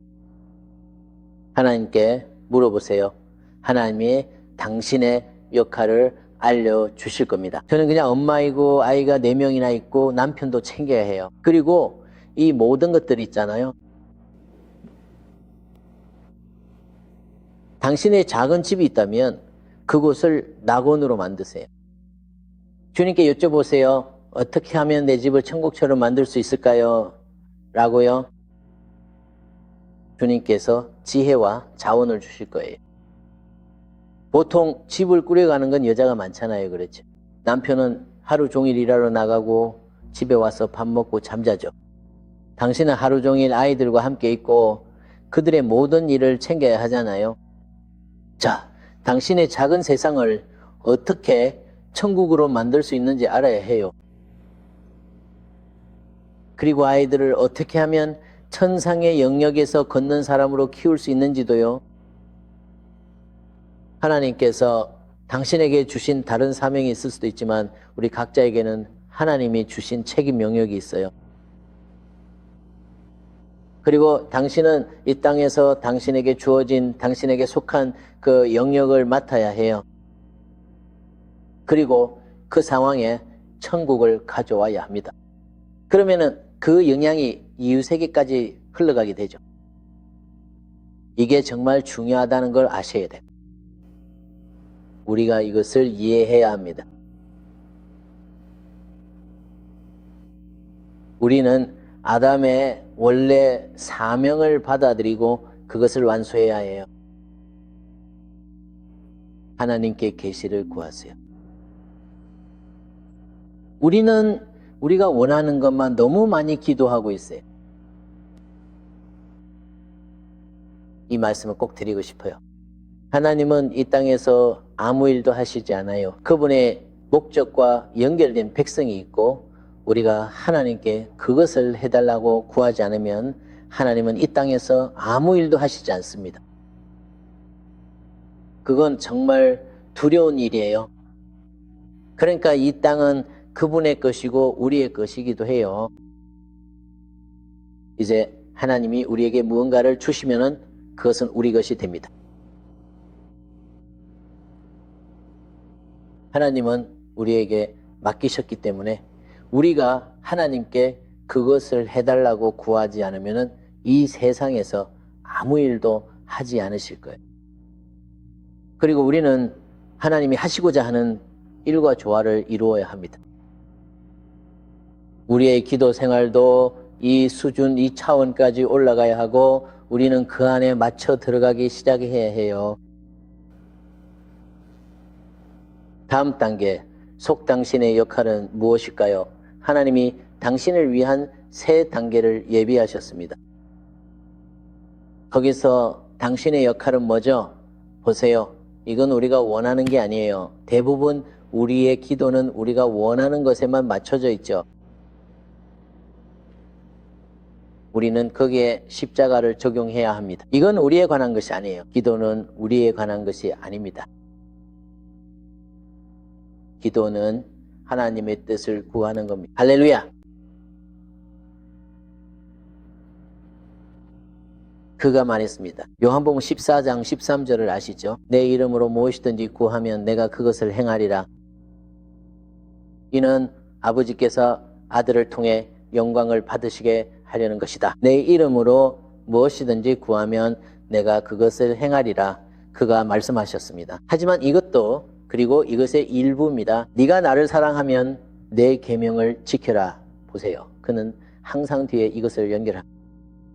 하나님께 물어보세요. 하나님이 당신의 역할을 알려주실 겁니다. 저는 그냥 엄마이고 아이가 4명이나 있고 남편도 챙겨야 해요. 그리고 이 모든 것들이 있잖아요. 당신의 작은 집이 있다면 그곳을 낙원으로 만드세요. 주님께 여쭤보세요. 어떻게 하면 내 집을 천국처럼 만들 수 있을까요? 라고요. 주님께서 지혜와 자원을 주실 거예요. 보통 집을 꾸려가는 건 여자가 많잖아요. 그렇죠? 남편은 하루 종일 일하러 나가고 집에 와서 밥 먹고 잠자죠. 당신은 하루 종일 아이들과 함께 있고 그들의 모든 일을 챙겨야 하잖아요. 자, 당신의 작은 세상을 어떻게 천국으로 만들 수 있는지 알아야 해요. 그리고 아이들을 어떻게 하면 천상의 영역에서 걷는 사람으로 키울 수 있는지도요. 하나님께서 당신에게 주신 다른 사명이 있을 수도 있지만 우리 각자에게는 하나님이 주신 책임 영역이 있어요. 그리고 당신은 이 땅에서 당신에게 주어진 당신에게 속한 그 영역을 맡아야 해요. 그리고 그 상황에 천국을 가져와야 합니다. 그러면은 그 영향이 이웃에게까지 흘러가게 되죠. 이게 정말 중요하다는 걸 아셔야 돼요. 우리가 이것을 이해해야 합니다. 우리는 아담의 원래 사명을 받아들이고 그것을 완수해야 해요. 하나님께 계시를 구하세요. 우리는 우리가 원하는 것만 너무 많이 기도하고 있어요. 이 말씀을 꼭 드리고 싶어요. 하나님은 이 땅에서 아무 일도 하시지 않아요. 그분의 목적과 연결된 백성이 있고 우리가 하나님께 그것을 해달라고 구하지 않으면 하나님은 이 땅에서 아무 일도 하시지 않습니다. 그건 정말 두려운 일이에요. 그러니까 이 땅은 그분의 것이고 우리의 것이기도 해요. 이제 하나님이 우리에게 무언가를 주시면은 그것은 우리 것이 됩니다. 하나님은 우리에게 맡기셨기 때문에 우리가 하나님께 그것을 해달라고 구하지 않으면은 이 세상에서 아무 일도 하지 않으실 거예요. 그리고 우리는 하나님이 하시고자 하는 일과 조화를 이루어야 합니다. 우리의 기도 생활도 이 수준, 이 차원까지 올라가야 하고 우리는 그 안에 맞춰 들어가기 시작해야 해요. 다음 단계, 속당신의 역할은 무엇일까요? 하나님이 당신을 위한 새 단계를 예비하셨습니다. 거기서 당신의 역할은 뭐죠? 보세요. 이건 우리가 원하는 게 아니에요. 대부분 우리의 기도는 우리가 원하는 것에만 맞춰져 있죠. 우리는 거기에 십자가를 적용해야 합니다. 이건 우리에 관한 것이 아니에요. 기도는 우리에 관한 것이 아닙니다. 기도는 하나님의 뜻을 구하는 겁니다. 할렐루야! 그가 말했습니다. 요한복음 14장 13절을 아시죠? 내 이름으로 무엇이든지 구하면 내가 그것을 행하리라. 이는 아버지께서 아들을 통해 영광을 받으시게 하려는 것이다. 내 이름으로 무엇이든지 구하면 내가 그것을 행하리라. 그가 말씀하셨습니다. 하지만 이것도 그리고 이것의 일부입니다. 네가 나를 사랑하면 내 계명을 지켜라. 보세요. 그는 항상 뒤에 이것을 연결합니다.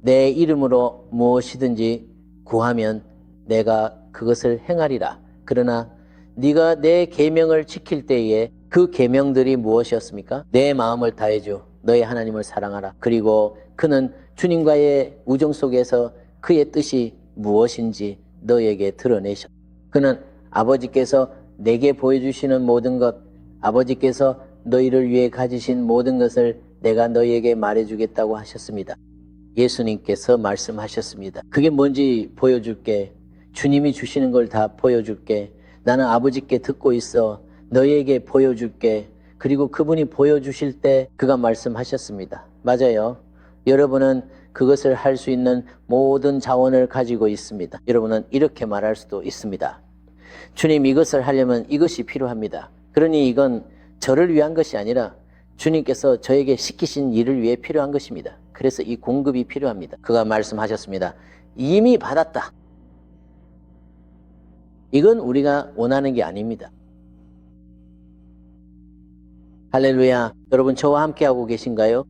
내 이름으로 무엇이든지 구하면 내가 그것을 행하리라. 그러나 네가 내 계명을 지킬 때에 그 계명들이 무엇이었습니까? 내 마음을 다해줘. 너의 하나님을 사랑하라. 그리고 그는 주님과의 우정 속에서 그의 뜻이 무엇인지 너에게 드러내셨다. 그는 아버지께서 내게 보여주시는 모든 것, 아버지께서 너희를 위해 가지신 모든 것을 내가 너희에게 말해주겠다고 하셨습니다. 예수님께서 말씀하셨습니다. 그게 뭔지 보여줄게. 주님이 주시는 걸 다 보여줄게. 나는 아버지께 듣고 있어. 너희에게 보여줄게. 그리고 그분이 보여주실 때 그가 말씀하셨습니다. 맞아요. 여러분은 그것을 할 수 있는 모든 자원을 가지고 있습니다. 여러분은 이렇게 말할 수도 있습니다. 주님, 이것을 하려면 이것이 필요합니다. 그러니 이건 저를 위한 것이 아니라 주님께서 저에게 시키신 일을 위해 필요한 것입니다. 그래서 이 공급이 필요합니다. 그가 말씀하셨습니다. 이미 받았다. 이건 우리가 원하는 게 아닙니다. 할렐루야. 여러분 저와 함께하고 계신가요?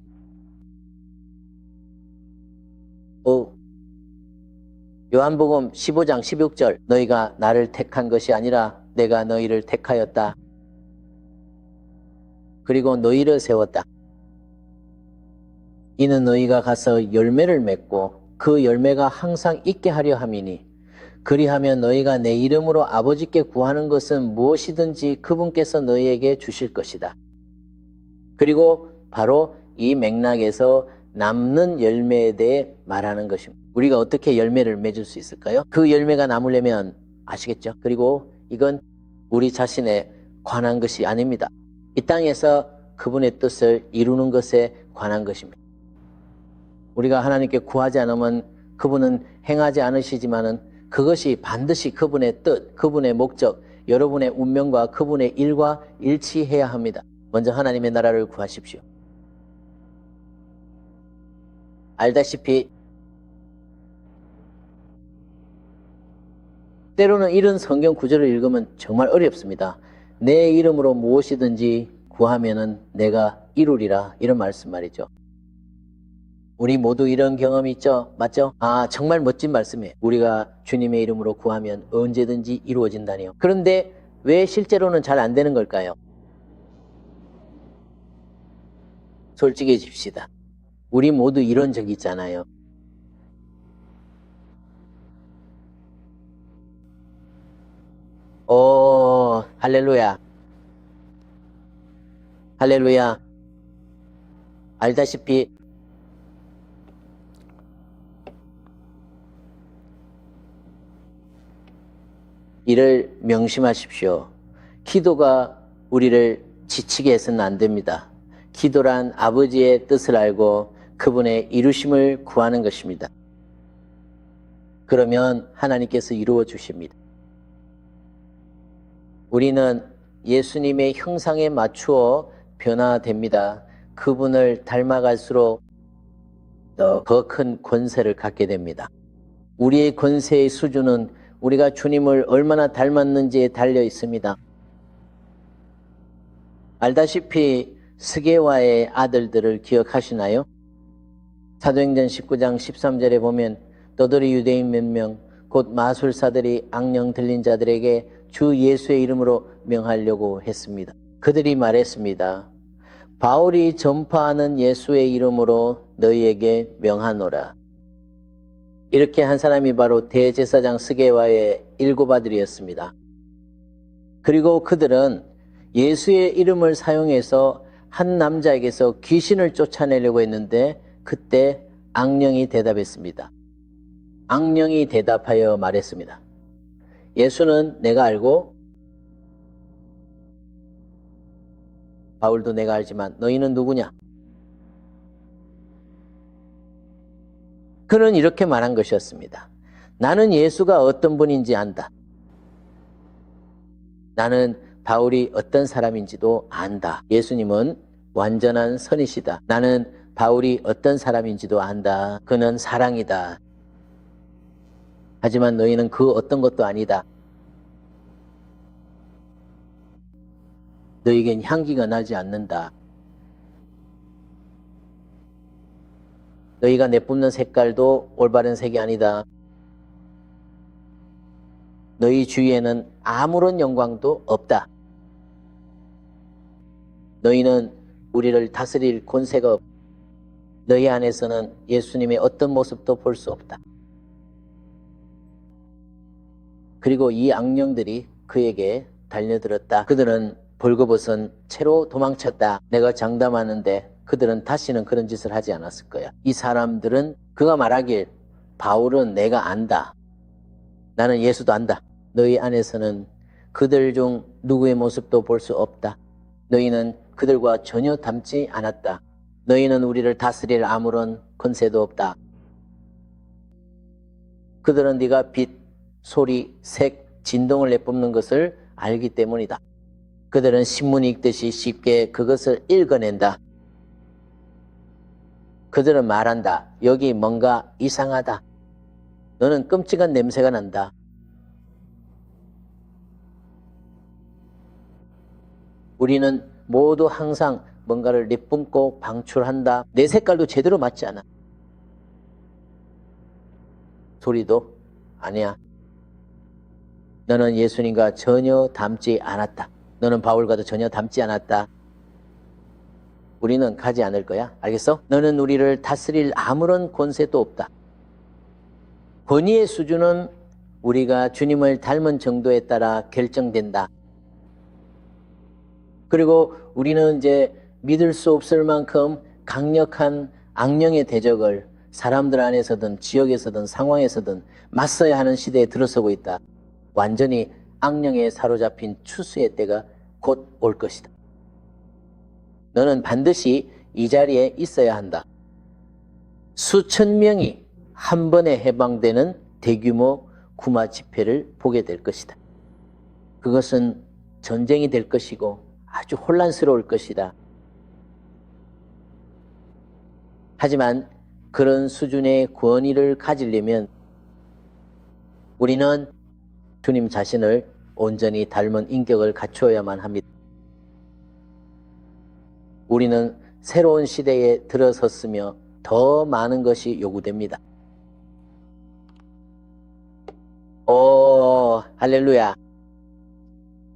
요한복음 15장 16절 너희가 나를 택한 것이 아니라 내가 너희를 택하였다. 그리고 너희를 세웠다. 이는 너희가 가서 열매를 맺고 그 열매가 항상 있게 하려 함이니 그리하면 너희가 내 이름으로 아버지께 구하는 것은 무엇이든지 그분께서 너희에게 주실 것이다. 그리고 바로 이 맥락에서 남는 열매에 대해 말하는 것입니다. 우리가 어떻게 열매를 맺을 수 있을까요? 그 열매가 남으려면 아시겠죠? 그리고 이건 우리 자신에 관한 것이 아닙니다. 이 땅에서 그분의 뜻을 이루는 것에 관한 것입니다. 우리가 하나님께 구하지 않으면 그분은 행하지 않으시지만은 그것이 반드시 그분의 뜻, 그분의 목적, 여러분의 운명과 그분의 일과 일치해야 합니다. 먼저 하나님의 나라를 구하십시오. 알다시피 때로는 이런 성경 구절을 읽으면 정말 어렵습니다. 내 이름으로 무엇이든지 구하면은 내가 이루리라, 이런 말씀 말이죠. 우리 모두 이런 경험이 있죠? 맞죠? 아, 정말 멋진 말씀이에요. 우리가 주님의 이름으로 구하면 언제든지 이루어진다니요. 그런데 왜 실제로는 잘 안 되는 걸까요? 솔직해집시다. 우리 모두 이런 적 있잖아요. 할렐루야. 할렐루야. 알다시피 이를 명심하십시오. 기도가 우리를 지치게 해서는 안 됩니다. 기도란 아버지의 뜻을 알고 그분의 이루심을 구하는 것입니다. 그러면 하나님께서 이루어 주십니다. 우리는 예수님의 형상에 맞추어 변화됩니다. 그분을 닮아갈수록 더 큰 권세를 갖게 됩니다. 우리의 권세의 수준은 우리가 주님을 얼마나 닮았는지에 달려 있습니다. 알다시피 스게와의 아들들을 기억하시나요? 사도행전 19장 13절에 보면 떠돌이 유대인 몇 명 곧 마술사들이 악령 들린 자들에게 주 예수의 이름으로 명하려고 했습니다. 그들이 말했습니다. 바울이 전파하는 예수의 이름으로 너희에게 명하노라. 이렇게 한 사람이 바로 대제사장 스게와의 7 아들이었습니다. 그리고 그들은 예수의 이름을 사용해서 한 남자에게서 귀신을 쫓아내려고 했는데 그때 악령이 대답했습니다. 악령이 대답하여 말했습니다. 예수는 내가 알고 바울도 내가 알지만 너희는 누구냐? 그는 이렇게 말한 것이었습니다. 나는 예수가 어떤 분인지 안다. 나는 바울이 어떤 사람인지도 안다. 예수님은 완전한 선이시다. 나는 바울이 어떤 사람인지도 안다. 그는 사랑이다. 하지만 너희는 그 어떤 것도 아니다. 너희에겐 향기가 나지 않는다. 너희가 내뿜는 색깔도 올바른 색이 아니다. 너희 주위에는 아무런 영광도 없다. 너희는 우리를 다스릴 권세가 없다. 너희 안에서는 예수님의 어떤 모습도 볼 수 없다. 그리고 이 악령들이 그에게 달려들었다. 그들은 벌거벗은 채로 도망쳤다. 내가 장담하는데 그들은 다시는 그런 짓을 하지 않았을 거야. 이 사람들은 그가 말하길 바울은 내가 안다. 나는 예수도 안다. 너희 안에서는 그들 중 누구의 모습도 볼 수 없다. 너희는 그들과 전혀 닮지 않았다. 너희는 우리를 다스릴 아무런 권세도 없다. 그들은 네가 빛, 소리, 색, 진동을 내뿜는 것을 알기 때문이다. 그들은 신문 읽듯이 쉽게 그것을 읽어낸다. 그들은 말한다. 여기 뭔가 이상하다. 너는 끔찍한 냄새가 난다. 우리는 모두 항상 뭔가를 내뿜고 방출한다. 내 색깔도 제대로 맞지 않아. 소리도 아니야. 너는 예수님과 전혀 닮지 않았다. 너는 바울과도 전혀 닮지 않았다. 우리는 가지 않을 거야. 알겠어? 너는 우리를 다스릴 아무런 권세도 없다. 권위의 수준은 우리가 주님을 닮은 정도에 따라 결정된다. 그리고 우리는 이제 믿을 수 없을 만큼 강력한 악령의 대적을 사람들 안에서든 지역에서든 상황에서든 맞서야 하는 시대에 들어서고 있다. 완전히 악령에 사로잡힌 추수의 때가 곧 올 것이다. 너는 반드시 이 자리에 있어야 한다. 수천 명이 한 번에 해방되는 대규모 구마 집회를 보게 될 것이다. 그것은 전쟁이 될 것이고 아주 혼란스러울 것이다. 하지만 그런 수준의 권위를 가지려면 우리는 주님 자신을 온전히 닮은 인격을 갖추어야만 합니다. 우리는 새로운 시대에 들어섰으며 더 많은 것이 요구됩니다. 오, 할렐루야.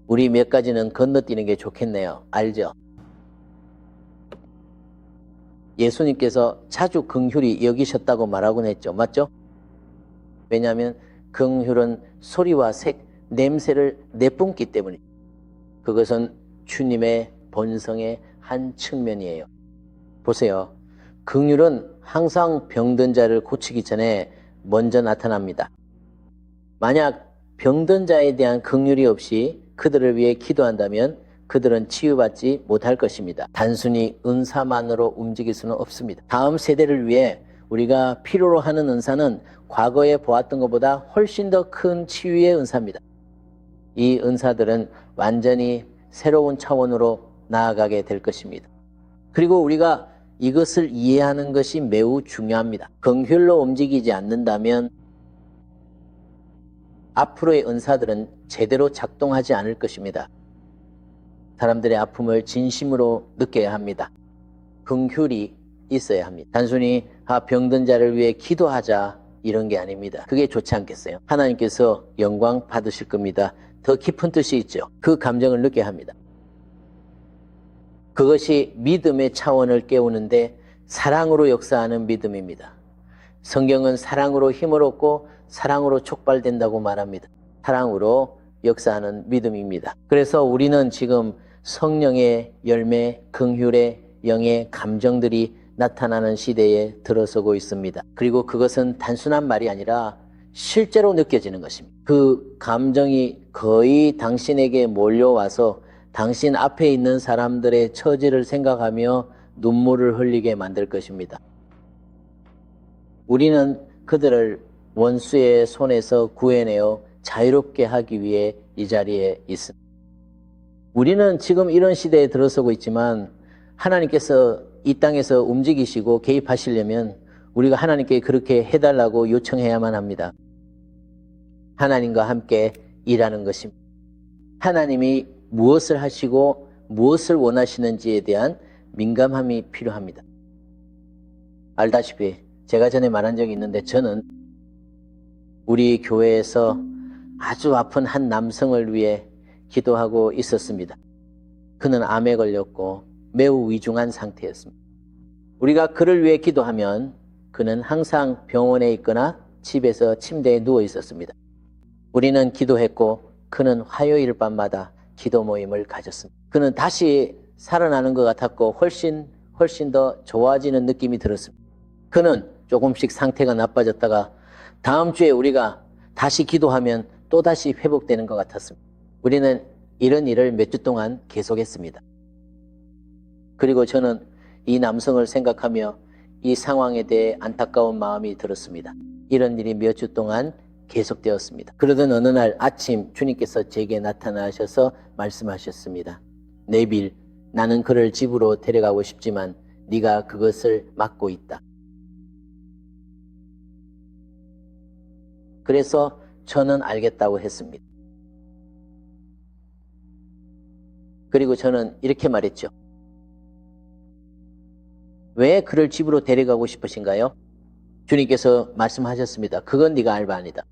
우리 몇 가지는 건너뛰는 게 좋겠네요. 알죠? 예수님께서 자주 긍휼히 여기셨다고 말하곤 했죠. 맞죠? 왜냐하면 긍휼은 소리와 색, 냄새를 내뿜기 때문에 그것은 주님의 본성의 한 측면이에요. 보세요. 긍휼은 항상 병든 자를 고치기 전에 먼저 나타납니다. 만약 병든 자에 대한 긍휼이 없이 그들을 위해 기도한다면 그들은 치유받지 못할 것입니다. 단순히 은사만으로 움직일 수는 없습니다. 다음 세대를 위해 우리가 필요로 하는 은사는 과거에 보았던 것보다 훨씬 더 큰 치유의 은사입니다. 이 은사들은 완전히 새로운 차원으로 나아가게 될 것입니다. 그리고 우리가 이것을 이해하는 것이 매우 중요합니다. 긍휼로 움직이지 않는다면 앞으로의 은사들은 제대로 작동하지 않을 것입니다. 사람들의 아픔을 진심으로 느껴야 합니다. 긍휼이 있어야 합니다. 단순히 병든 자를 위해 기도하자 이런 게 아닙니다. 그게 좋지 않겠어요? 하나님께서 영광 받으실 겁니다. 더 깊은 뜻이 있죠. 그 감정을 느껴야 합니다. 그것이 믿음의 차원을 깨우는데 사랑으로 역사하는 믿음입니다. 성경은 사랑으로 힘을 얻고 사랑으로 촉발된다고 말합니다. 사랑으로 역사하는 믿음입니다. 그래서 우리는 지금 성령의 열매, 긍휼의 영의 감정들이 나타나는 시대에 들어서고 있습니다. 그리고 그것은 단순한 말이 아니라 실제로 느껴지는 것입니다. 그 감정이 거의 당신에게 몰려와서 당신 앞에 있는 사람들의 처지를 생각하며 눈물을 흘리게 만들 것입니다. 우리는 그들을 원수의 손에서 구해내어 자유롭게 하기 위해 이 자리에 있습니다. 우리는 지금 이런 시대에 들어서고 있지만 하나님께서 이 땅에서 움직이시고 개입하시려면 우리가 하나님께 그렇게 해달라고 요청해야만 합니다. 하나님과 함께 일하는 것입니다. 하나님이 무엇을 하시고 무엇을 원하시는지에 대한 민감함이 필요합니다. 알다시피 제가 전에 말한 적이 있는데 저는 우리 교회에서 아주 아픈 한 남성을 위해 기도하고 있었습니다. 그는 암에 걸렸고 매우 위중한 상태였습니다. 우리가 그를 위해 기도하면 그는 항상 병원에 있거나 집에서 침대에 누워 있었습니다. 우리는 기도했고 그는 화요일 밤마다 기도 모임을 가졌습니다. 그는 다시 살아나는 것 같았고 훨씬 더 좋아지는 느낌이 들었습니다. 그는 조금씩 상태가 나빠졌다가 다음 주에 우리가 다시 기도하면 또다시 회복되는 것 같았습니다. 우리는 이런 일을 몇 주 동안 계속했습니다. 그리고 저는 이 남성을 생각하며 이 상황에 대해 안타까운 마음이 들었습니다. 이런 일이 몇 주 동안 계속되었습니다. 그러던 어느 날 아침 주님께서 제게 나타나셔서 말씀하셨습니다. 네빌, 나는 그를 집으로 데려가고 싶지만 네가 그것을 막고 있다. 그래서 저는 알겠다고 했습니다. 그리고 저는 이렇게 말했죠. 왜 그를 집으로 데려가고 싶으신가요? 주님께서 말씀하셨습니다. 그건 네가 알 바 아니다.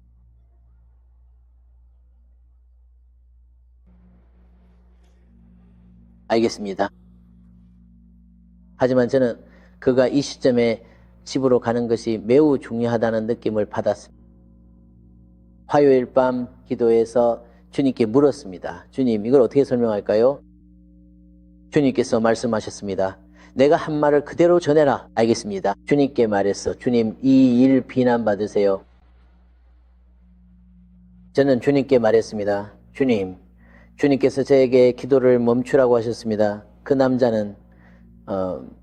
알겠습니다. 하지만 저는 그가 이 시점에 집으로 가는 것이 매우 중요하다는 느낌을 받았습니다. 화요일 밤 기도에서 주님께 물었습니다. 주님, 이걸 어떻게 설명할까요? 주님께서 말씀하셨습니다. 내가 한 말을 그대로 전해라. 알겠습니다. 주님께 말했어. 주님, 이 일 비난받으세요. 저는 주님께 말했습니다. 주님, 주님께서 저에게 기도를 멈추라고 하셨습니다. 그 남자는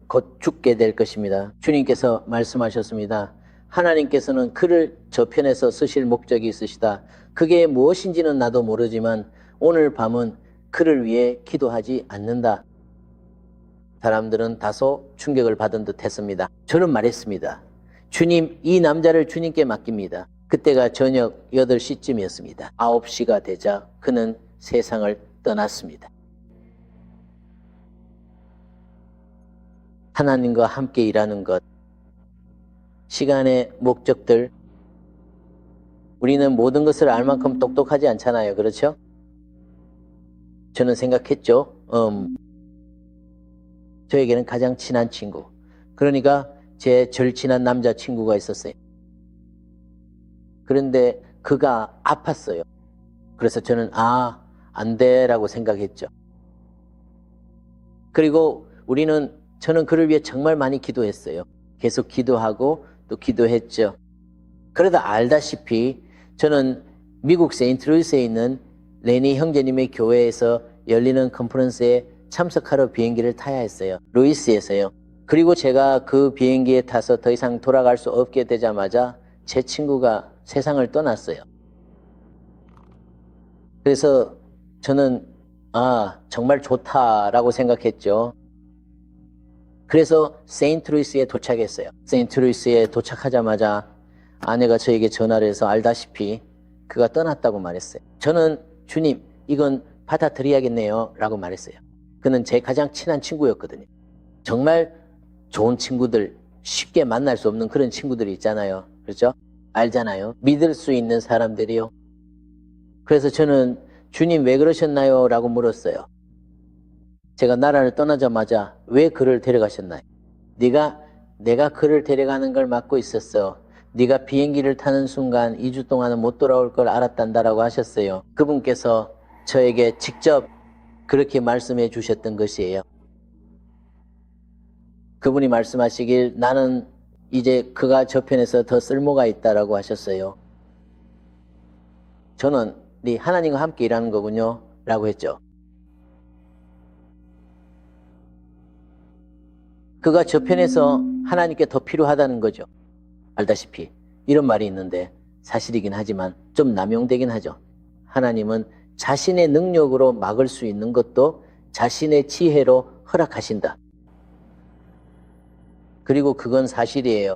곧 죽게 될 것입니다. 주님께서 말씀하셨습니다. 하나님께서는 그를 저편에서 쓰실 목적이 있으시다. 그게 무엇인지는 나도 모르지만 오늘 밤은 그를 위해 기도하지 않는다. 사람들은 다소 충격을 받은 듯 했습니다. 저는 말했습니다. 주님, 이 남자를 주님께 맡깁니다. 그때가 저녁 8시쯤이었습니다. 9시가 되자 그는 세상을 떠났습니다. 하나님과 함께 일하는 것, 시간의 목적들, 우리는 모든 것을 알 만큼 똑똑하지 않잖아요. 그렇죠? 저는 생각했죠. 저에게는 가장 친한 친구, 그러니까 제 절친한 남자친구가 있었어요. 그런데 그가 아팠어요. 그래서 저는 안 돼라고 생각했죠. 그리고 저는 그를 위해 정말 많이 기도했어요. 계속 기도하고 또 기도했죠. 그러다 알다시피 저는 미국 세인트루이스에 있는 레니 형제님의 교회에서 열리는 컨퍼런스에 참석하러 비행기를 타야 했어요. 루이스에서요. 그리고 제가 그 비행기에 타서 더 이상 돌아갈 수 없게 되자마자 제 친구가 세상을 떠났어요. 그래서 저는 정말 좋다라고 생각했죠. 그래서 세인트루이스에 도착했어요. 세인트루이스에 도착하자마자 아내가 저에게 전화를 해서 알다시피 그가 떠났다고 말했어요. 저는 주님, 이건 받아들여야겠네요 라고 말했어요. 그는 제 가장 친한 친구였거든요. 정말 좋은 친구들, 쉽게 만날 수 없는 그런 친구들이 있잖아요. 그렇죠? 알잖아요. 믿을 수 있는 사람들이요. 그래서 저는 주님 왜 그러셨나요? 라고 물었어요. 제가 나라를 떠나자마자 왜 그를 데려가셨나요? 내가 그를 데려가는 걸 맡고 있었어. 네가 비행기를 타는 순간 2주 동안은 못 돌아올 걸 알았단다라고 하셨어요. 그분께서 저에게 직접 그렇게 말씀해 주셨던 것이에요. 그분이 말씀하시길 나는 이제 그가 저편에서 더 쓸모가 있다라고 하셨어요. 저는 네 하나님과 함께 일하는 거군요 라고 했죠. 그가 저편에서 하나님께 더 필요하다는 거죠. 알다시피 이런 말이 있는데 사실이긴 하지만 좀 남용되긴 하죠. 하나님은 자신의 능력으로 막을 수 있는 것도 자신의 지혜로 허락하신다. 그리고 그건 사실이에요.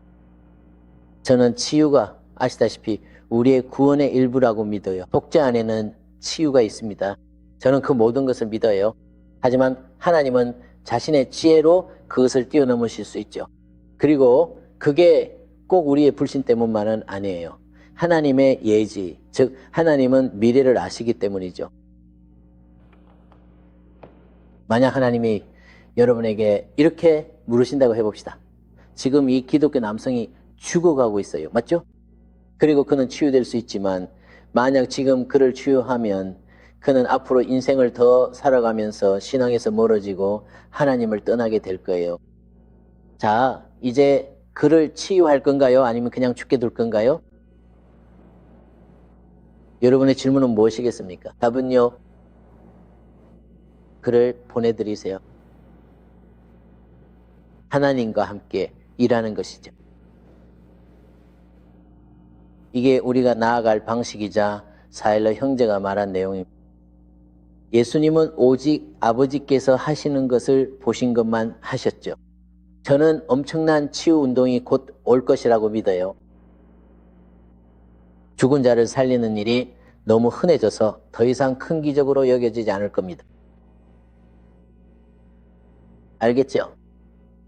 저는 치유가 아시다시피 우리의 구원의 일부라고 믿어요. 독자 안에는 치유가 있습니다. 저는 그 모든 것을 믿어요. 하지만 하나님은 자신의 지혜로 그것을 뛰어넘으실 수 있죠. 그리고 그게 꼭 우리의 불신 때문만은 아니에요. 하나님의 예지, 즉 하나님은 미래를 아시기 때문이죠. 만약 하나님이 여러분에게 이렇게 물으신다고 해봅시다. 지금 이 기독교 남성이 죽어가고 있어요. 맞죠? 그리고 그는 치유될 수 있지만 만약 지금 그를 치유하면 그는 앞으로 인생을 더 살아가면서 신앙에서 멀어지고 하나님을 떠나게 될 거예요. 자, 이제 그를 치유할 건가요? 아니면 그냥 죽게 둘 건가요? 여러분의 질문은 무엇이겠습니까? 답은요, 그를 보내드리세요. 하나님과 함께 일하는 것이죠. 이게 우리가 나아갈 방식이자 사일러 형제가 말한 내용입니다. 예수님은 오직 아버지께서 하시는 것을 보신 것만 하셨죠. 저는 엄청난 치유 운동이 곧 올 것이라고 믿어요. 죽은 자를 살리는 일이 너무 흔해져서 더 이상 큰 기적으로 여겨지지 않을 겁니다. 알겠죠?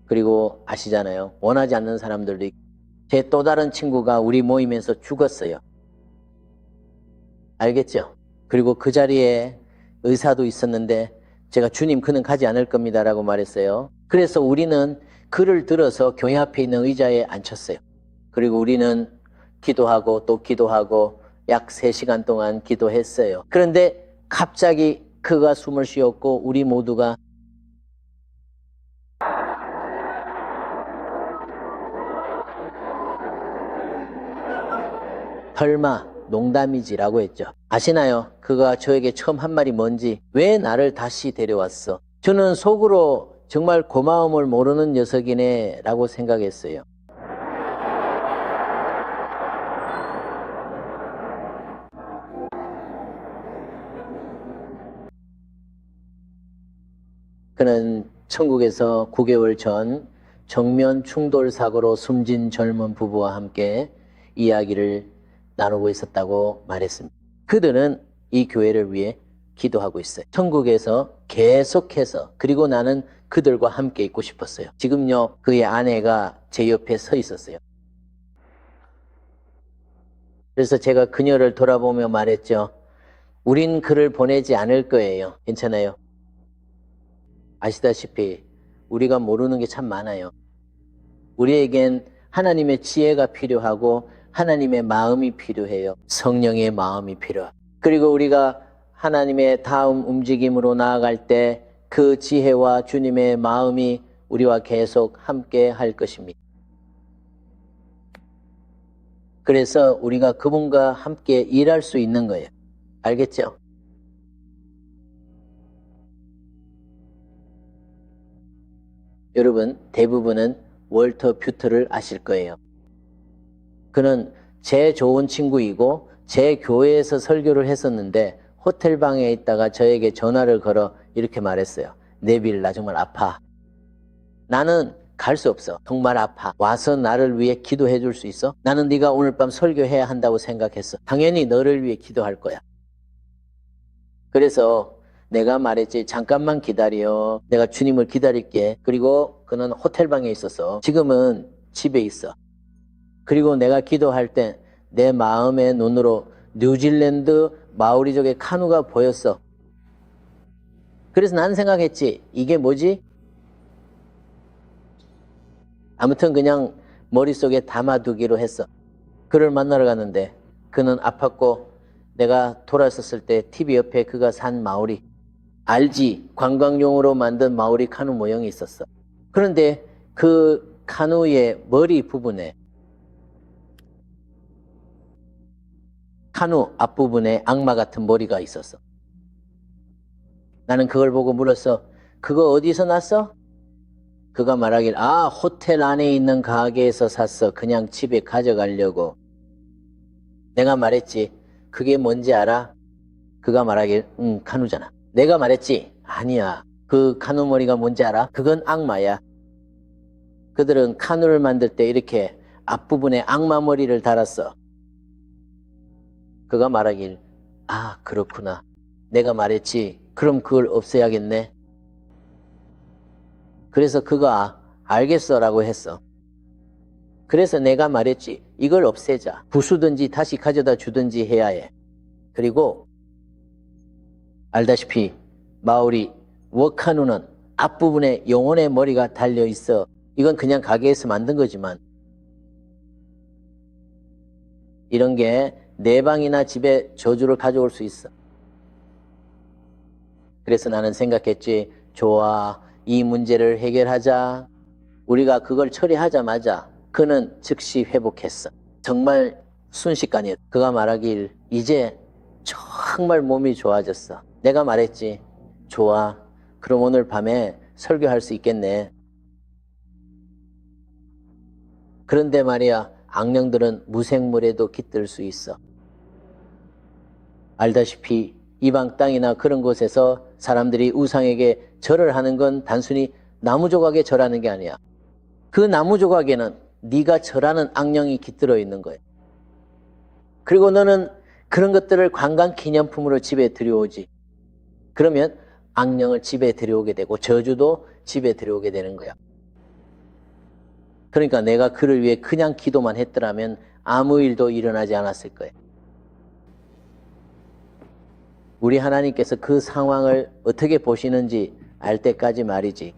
그리고 아시잖아요. 원하지 않는 사람들도 있고. 제 또 다른 친구가 우리 모임에서 죽었어요. 알겠죠? 그리고 그 자리에 의사도 있었는데 제가 주님 그는 가지 않을 겁니다 라고 말했어요. 그래서 우리는 그를 들어서 교회 앞에 있는 의자에 앉혔어요. 그리고 우리는 기도하고 또 기도하고 약 3시간 동안 기도했어요. 그런데 갑자기 그가 숨을 쉬었고 우리 모두가 설마 농담이지라고 했죠. 아시나요? 그가 저에게 처음 한 말이 뭔지, 왜 나를 다시 데려왔어? 저는 속으로 정말 고마움을 모르는 녀석이네 라고 생각했어요. 그는 천국에서 9개월 전 정면 충돌 사고로 숨진 젊은 부부와 함께 이야기를 나누고 있었다고 말했습니다. 그들은 이 교회를 위해 기도하고 있어요. 천국에서 계속해서, 그리고 나는 그들과 함께 있고 싶었어요. 지금요, 그의 아내가 제 옆에 서 있었어요. 그래서 제가 그녀를 돌아보며 말했죠. 우린 그를 보내지 않을 거예요. 괜찮아요? 아시다시피 우리가 모르는 게 참 많아요. 우리에겐 하나님의 지혜가 필요하고 하나님의 마음이 필요해요. 성령의 마음이 필요하고. 그리고 우리가 하나님의 다음 움직임으로 나아갈 때 그 지혜와 주님의 마음이 우리와 계속 함께 할 것입니다. 그래서 우리가 그분과 함께 일할 수 있는 거예요. 알겠죠? 여러분, 대부분은 월터 뷰트를 아실 거예요. 그는 제 좋은 친구이고 제 교회에서 설교를 했었는데 호텔 방에 있다가 저에게 전화를 걸어 이렇게 말했어요. 네빌, 나 정말 아파. 나는 갈 수 없어. 정말 아파. 와서 나를 위해 기도해 줄 수 있어? 나는 네가 오늘 밤 설교해야 한다고 생각했어. 당연히 너를 위해 기도할 거야. 그래서 내가 말했지, 잠깐만 기다려. 내가 주님을 기다릴게. 그리고 그는 호텔 방에 있었어. 지금은 집에 있어. 그리고 내가 기도할 때 내 마음의 눈으로 뉴질랜드 마오리족의 카누가 보였어. 그래서 난 생각했지, 이게 뭐지? 아무튼 그냥 머릿속에 담아두기로 했어. 그를 만나러 갔는데 그는 아팠고 내가 돌아섰을 때 TV 옆에 그가 산 마오리, 알지? 관광용으로 만든 마오리 카누 모형이 있었어. 그런데 그 카누의 머리 부분에, 카누 앞부분에 악마 같은 머리가 있었어. 나는 그걸 보고 물었어. 그거 어디서 났어? 그가 말하길, 호텔 안에 있는 가게에서 샀어. 그냥 집에 가져가려고. 내가 말했지, 그게 뭔지 알아? 그가 말하길, 카누잖아. 내가 말했지, 아니야. 그 카누 머리가 뭔지 알아? 그건 악마야. 그들은 카누를 만들 때 이렇게 앞부분에 악마 머리를 달았어. 그가 말하길, 그렇구나. 내가 말했지, 그럼 그걸 없애야겠네. 그래서 그가 알겠어 라고 했어. 그래서 내가 말했지, 이걸 없애자. 부수든지 다시 가져다 주든지 해야 해. 그리고 알다시피 마오리 워카누는 앞부분에 영혼의 머리가 달려있어. 이건 그냥 가게에서 만든 거지만 이런 게 내 방이나 집에 저주를 가져올 수 있어. 그래서 나는 생각했지, 좋아, 이 문제를 해결하자. 우리가 그걸 처리하자마자 그는 즉시 회복했어. 정말 순식간이었어. 그가 말하길, 이제 정말 몸이 좋아졌어. 내가 말했지, 좋아, 그럼 오늘 밤에 설교할 수 있겠네. 그런데 말이야, 악령들은 무생물에도 깃들 수 있어. 알다시피 이방 땅이나 그런 곳에서 사람들이 우상에게 절을 하는 건 단순히 나무 조각에 절하는 게 아니야. 그 나무 조각에는 네가 절하는 악령이 깃들어 있는 거야. 그리고 너는 그런 것들을 관광 기념품으로 집에 들여오지. 그러면 악령을 집에 들여오게 되고 저주도 집에 들여오게 되는 거야. 그러니까 내가 그를 위해 그냥 기도만 했더라면 아무 일도 일어나지 않았을 거야. 우리 하나님께서 그 상황을 어떻게 보시는지 알 때까지 말이지.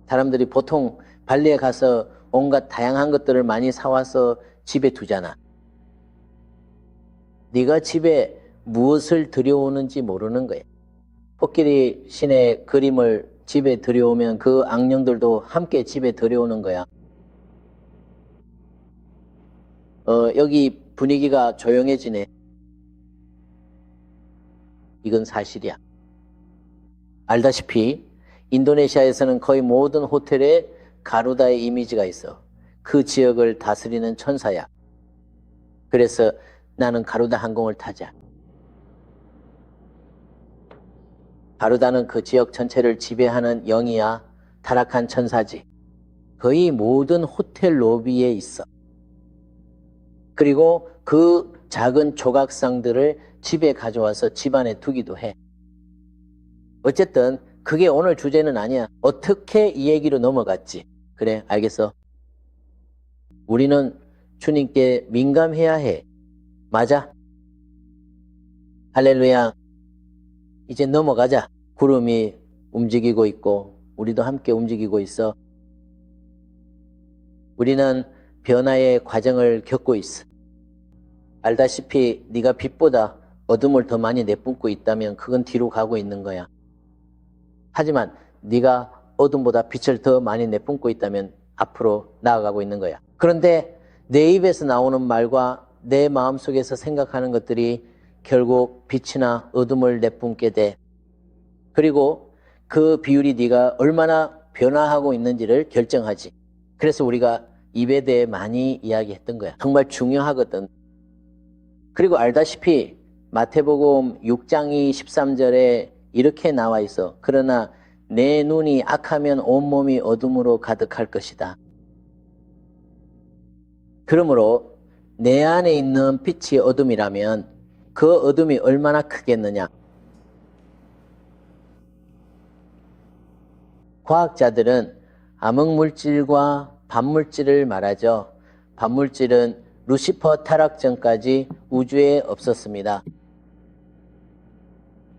사람들이 보통 발리에 가서 온갖 다양한 것들을 많이 사와서 집에 두잖아. 네가 집에 무엇을 들여오는지 모르는 거야. 코끼리 신의 그림을 집에 들여오면 그 악령들도 함께 집에 들여오는 거야. 여기 분위기가 조용해지네. 이건 사실이야. 알다시피 인도네시아에서는 거의 모든 호텔에 가루다의 이미지가 있어. 그 지역을 다스리는 천사야. 그래서 나는 가루다 항공을 타자. 바르다는 그 지역 전체를 지배하는 영이야 타락한 천사지. 거의 모든 호텔 로비에 있어. 그리고 그 작은 조각상들을 집에 가져와서 집안에 두기도 해. 어쨌든 그게 오늘 주제는 아니야. 어떻게 이 얘기로 넘어갔지? 그래, 알겠어. 우리는 주님께 민감해야 해. 맞아? 할렐루야. 이제 넘어가자. 구름이 움직이고 있고 우리도 함께 움직이고 있어. 우리는 변화의 과정을 겪고 있어. 알다시피 네가 빛보다 어둠을 더 많이 내뿜고 있다면 그건 뒤로 가고 있는 거야. 하지만 네가 어둠보다 빛을 더 많이 내뿜고 있다면 앞으로 나아가고 있는 거야. 그런데 내 입에서 나오는 말과 내 마음속에서 생각하는 것들이 결국 빛이나 어둠을 내뿜게 돼. 그리고 그 비율이 네가 얼마나 변화하고 있는지를 결정하지. 그래서 우리가 입에 대해 많이 이야기했던 거야. 정말 중요하거든. 그리고 알다시피 마태복음 6장 13절에 이렇게 나와 있어. 그러나 내 눈이 악하면 온몸이 어둠으로 가득할 것이다. 그러므로 내 안에 있는 빛이 어둠이라면 그 어둠이 얼마나 크겠느냐. 과학자들은 암흑물질과 반물질을 말하죠. 반물질은 루시퍼 타락 전까지 우주에 없었습니다.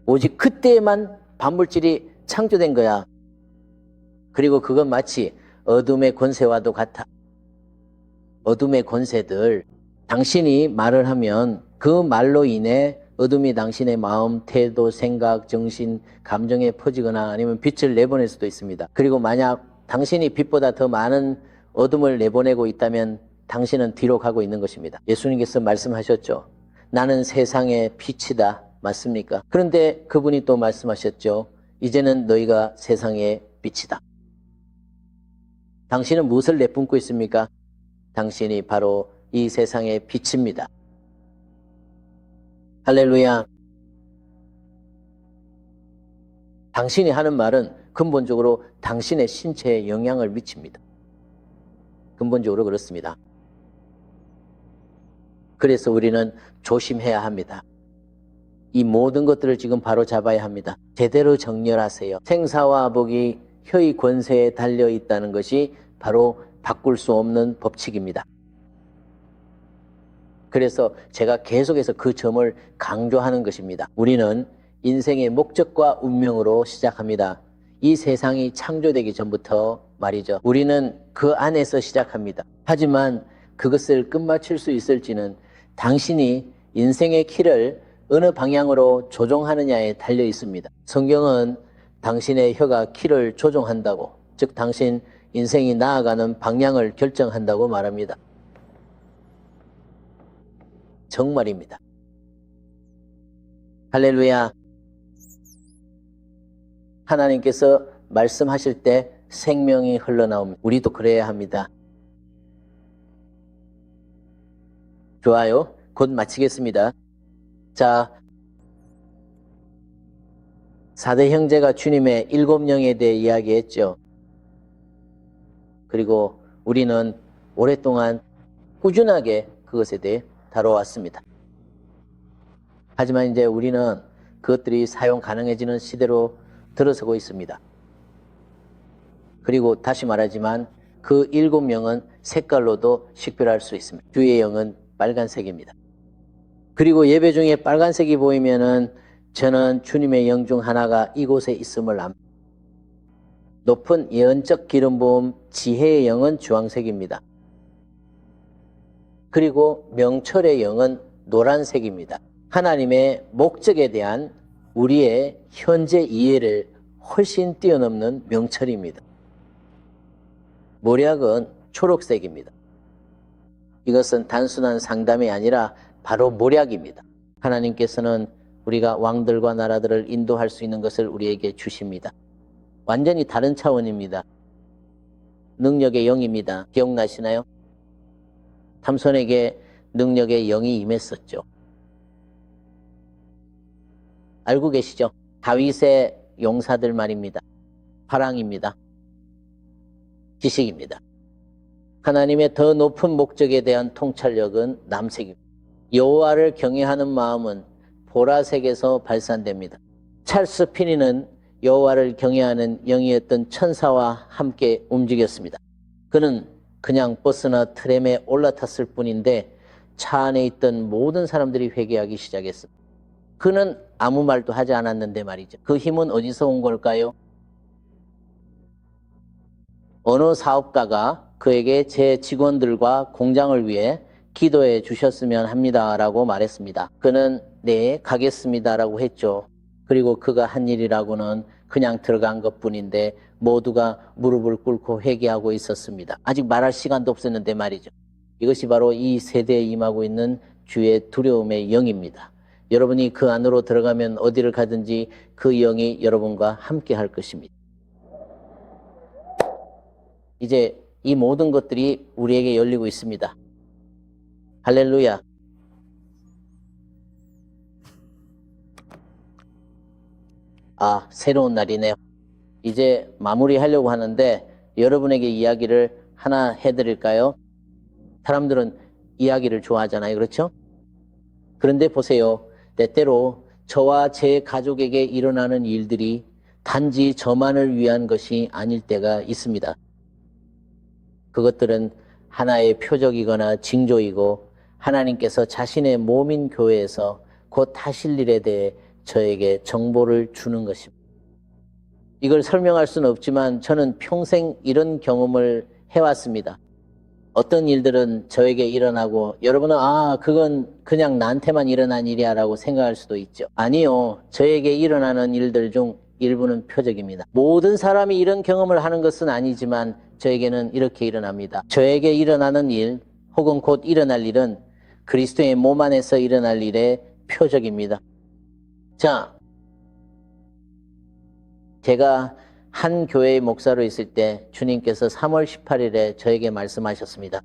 오직 그때만 반물질이 창조된 거야. 그리고 그건 마치 어둠의 권세와도 같아. 어둠의 권세들, 당신이 말을 하면 그 말로 인해 어둠이 당신의 마음, 태도, 생각, 정신, 감정에 퍼지거나 아니면 빛을 내보낼 수도 있습니다. 그리고 만약 당신이 빛보다 더 많은 어둠을 내보내고 있다면 당신은 뒤로 가고 있는 것입니다. 예수님께서 말씀하셨죠. 나는 세상의 빛이다. 맞습니까? 그런데 그분이 또 말씀하셨죠. 이제는 너희가 세상의 빛이다. 당신은 무엇을 내뿜고 있습니까? 당신이 바로 이 세상의 빛입니다. 할렐루야. 당신이 하는 말은 근본적으로 당신의 신체에 영향을 미칩니다. 근본적으로 그렇습니다. 그래서 우리는 조심해야 합니다. 이 모든 것들을 지금 바로 잡아야 합니다. 제대로 정렬하세요. 생사와 복이 혀의 권세에 달려 있다는 것이 바로 바꿀 수 없는 법칙입니다. 그래서 제가 계속해서 그 점을 강조하는 것입니다. 우리는 인생의 목적과 운명으로 시작합니다. 이 세상이 창조되기 전부터 말이죠. 우리는 그 안에서 시작합니다. 하지만 그것을 끝마칠 수 있을지는 당신이 인생의 키를 어느 방향으로 조종하느냐에 달려 있습니다. 성경은 당신의 혀가 키를 조종한다고, 즉 당신 인생이 나아가는 방향을 결정한다고 말합니다. 정말입니다. 할렐루야. 하나님께서 말씀하실 때 생명이 흘러나옵니다. 우리도 그래야 합니다. 좋아요. 곧 마치겠습니다. 자, 4대 형제가 주님의 7영에 대해 이야기했죠. 그리고 우리는 오랫동안 꾸준하게 그것에 대해 다뤄왔습니다. 하지만 이제 우리는 그것들이 사용 가능해지는 시대로 들어서고 있습니다. 그리고 다시 말하지만 그 7영은 색깔로도 식별할 수 있습니다. 주의 영은 빨간색입니다. 그리고 예배 중에 빨간색이 보이면은 저는 주님의 영 중 하나가 이곳에 있음을 압니다. 높은 예언적 기름 부음 지혜의 영은 주황색입니다. 그리고 명철의 영은 노란색입니다. 하나님의 목적에 대한 우리의 현재 이해를 훨씬 뛰어넘는 명철입니다. 모략은 초록색입니다. 이것은 단순한 상담이 아니라 바로 모략입니다. 하나님께서는 우리가 왕들과 나라들을 인도할 수 있는 것을 우리에게 주십니다. 완전히 다른 차원입니다. 능력의 영입니다. 기억나시나요? 삼손에게 능력의 영이 임했었죠. 알고 계시죠? 다윗의 용사들 말입니다. 파랑입니다. 지식입니다. 하나님의 더 높은 목적에 대한 통찰력은 남색입니다. 여호와를 경외하는 마음은 보라색에서 발산됩니다. 찰스 피니는 여호와를 경외하는 영이었던 천사와 함께 움직였습니다. 그는 그냥 버스나 트램에 올라탔을 뿐인데 차 안에 있던 모든 사람들이 회개하기 시작했습니다. 그는 아무 말도 하지 않았는데 말이죠. 그 힘은 어디서 온 걸까요? 어느 사업가가 그에게 제 직원들과 공장을 위해 기도해 주셨으면 합니다라고 말했습니다. 그는 네, 가겠습니다라고 했죠. 그리고 그가 한 일이라고는 그냥 들어간 것뿐인데 모두가 무릎을 꿇고 회개하고 있었습니다. 아직 말할 시간도 없었는데 말이죠. 이것이 바로 이 세대에 임하고 있는 주의 두려움의 영입니다. 여러분이 그 안으로 들어가면 어디를 가든지 그 영이 여러분과 함께 할 것입니다. 이제 이 모든 것들이 우리에게 열리고 있습니다. 할렐루야. 새로운 날이네요. 이제 마무리하려고 하는데 여러분에게 이야기를 하나 해드릴까요? 사람들은 이야기를 좋아하잖아요. 그렇죠? 그런데 보세요. 때때로 저와 제 가족에게 일어나는 일들이 단지 저만을 위한 것이 아닐 때가 있습니다. 그것들은 하나의 표적이거나 징조이고 하나님께서 자신의 몸인 교회에서 곧 하실 일에 대해 저에게 정보를 주는 것입니다. 이걸 설명할 수는 없지만 저는 평생 이런 경험을 해왔습니다. 어떤 일들은 저에게 일어나고 여러분은 그건 그냥 나한테만 일어난 일이야 라고 생각할 수도 있죠. 아니요. 저에게 일어나는 일들 중 일부는 표적입니다. 모든 사람이 이런 경험을 하는 것은 아니지만 저에게는 이렇게 일어납니다. 저에게 일어나는 일 혹은 곧 일어날 일은 그리스도의 몸 안에서 일어날 일의 표적입니다. 자, 제가 한 교회의 목사로 있을 때 주님께서 3월 18일에 저에게 말씀하셨습니다.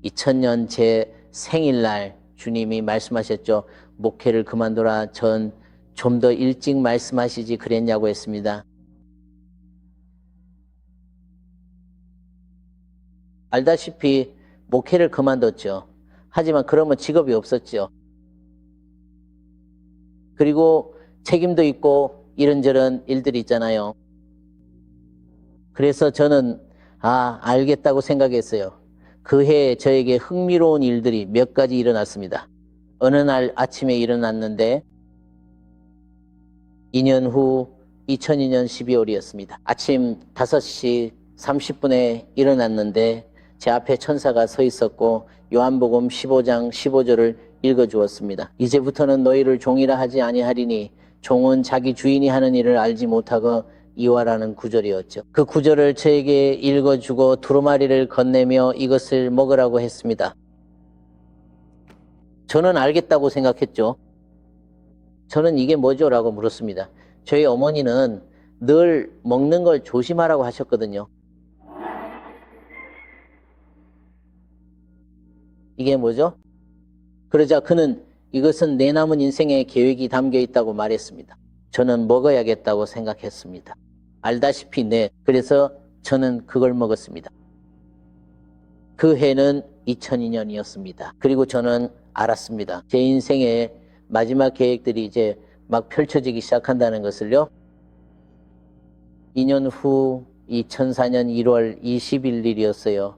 2000년 제 생일날 주님이 말씀하셨죠. 목회를 그만둬라. 전 좀 더 일찍 말씀하시지 그랬냐고 했습니다. 알다시피 목회를 그만뒀죠. 하지만 그러면 직업이 없었죠. 그리고 책임도 있고 이런저런 일들이 있잖아요. 그래서 저는 알겠다고 생각했어요. 그 해에 저에게 흥미로운 일들이 몇 가지 일어났습니다. 어느 날 아침에 일어났는데 2년 후 2002년 12월이었습니다. 아침 5시 30분에 일어났는데 제 앞에 천사가 서 있었고 요한복음 15장 15절을 읽어주었습니다. 이제부터는 너희를 종이라 하지 아니하리니 종은 자기 주인이 하는 일을 알지 못하고 이와라는 구절이었죠. 그 구절을 저에게 읽어주고 두루마리를 건네며 이것을 먹으라고 했습니다. 저는 알겠다고 생각했죠. 저는 이게 뭐죠? 라고 물었습니다. 저희 어머니는 늘 먹는 걸 조심하라고 하셨거든요. 이게 뭐죠? 그러자 그는 이것은 내 남은 인생의 계획이 담겨 있다고 말했습니다. 저는 먹어야겠다고 생각했습니다. 알다시피 그래서 저는 그걸 먹었습니다. 그 해는 2002년이었습니다. 그리고 저는 알았습니다. 제 인생의 마지막 계획들이 이제 막 펼쳐지기 시작한다는 것을요. 2년 후 2004년 1월 21일이었어요.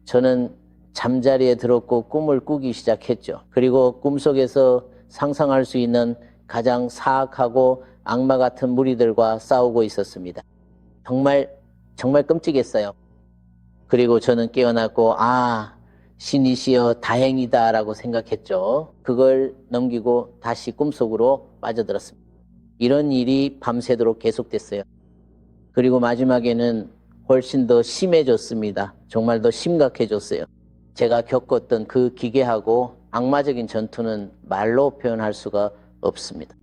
저는 잠자리에 들었고 꿈을 꾸기 시작했죠. 그리고 꿈속에서 상상할 수 있는 가장 사악하고 악마 같은 무리들과 싸우고 있었습니다. 정말 끔찍했어요. 그리고 저는 깨어났고 신이시여 다행이다 라고 생각했죠. 그걸 넘기고 다시 꿈속으로 빠져들었습니다. 이런 일이 밤새도록 계속됐어요. 그리고 마지막에는 훨씬 더 심해졌습니다. 정말 더 심각해졌어요. 제가 겪었던 그 기괴하고 악마적인 전투는 말로 표현할 수가 없습니다.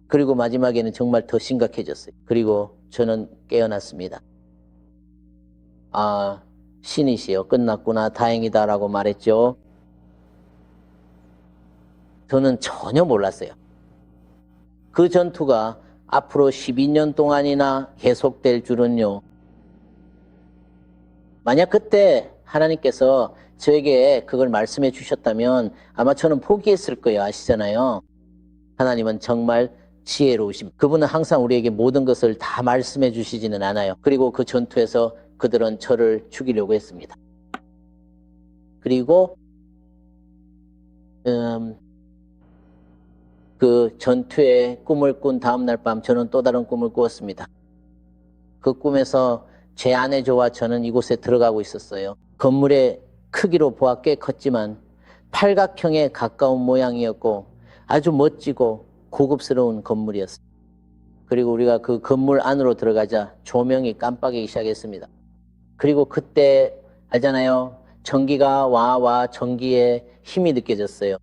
그리고 마지막에는 정말 더 심각해졌어요. 그리고 저는 깨어났습니다. 신이시여 끝났구나 다행이다 라고 말했죠. 저는 전혀 몰랐어요. 그 전투가 앞으로 12년 동안이나 계속될 줄은요. 만약 그때 하나님께서 저에게 그걸 말씀해 주셨다면 아마 저는 포기했을 거예요. 아시잖아요. 하나님은 정말 지혜로우십니다. 그분은 항상 우리에게 모든 것을 다 말씀해 주시지는 않아요. 그리고 그 전투에서 그들은 저를 죽이려고 했습니다. 그리고 그 전투의 꿈을 꾼 다음날 밤 저는 또 다른 꿈을 꾸었습니다. 그 꿈에서 제 아내조와 저는 이곳에 들어가고 있었어요. 건물의 크기로 보아 꽤 컸지만 팔각형에 가까운 모양이었고 아주 멋지고 고급스러운 건물이었어요. 그리고 우리가 그 건물 안으로 들어가자 조명이 깜빡이기 시작했습니다. 그리고 그때 알잖아요. 전기가 와 전기의 힘이 느껴졌어요.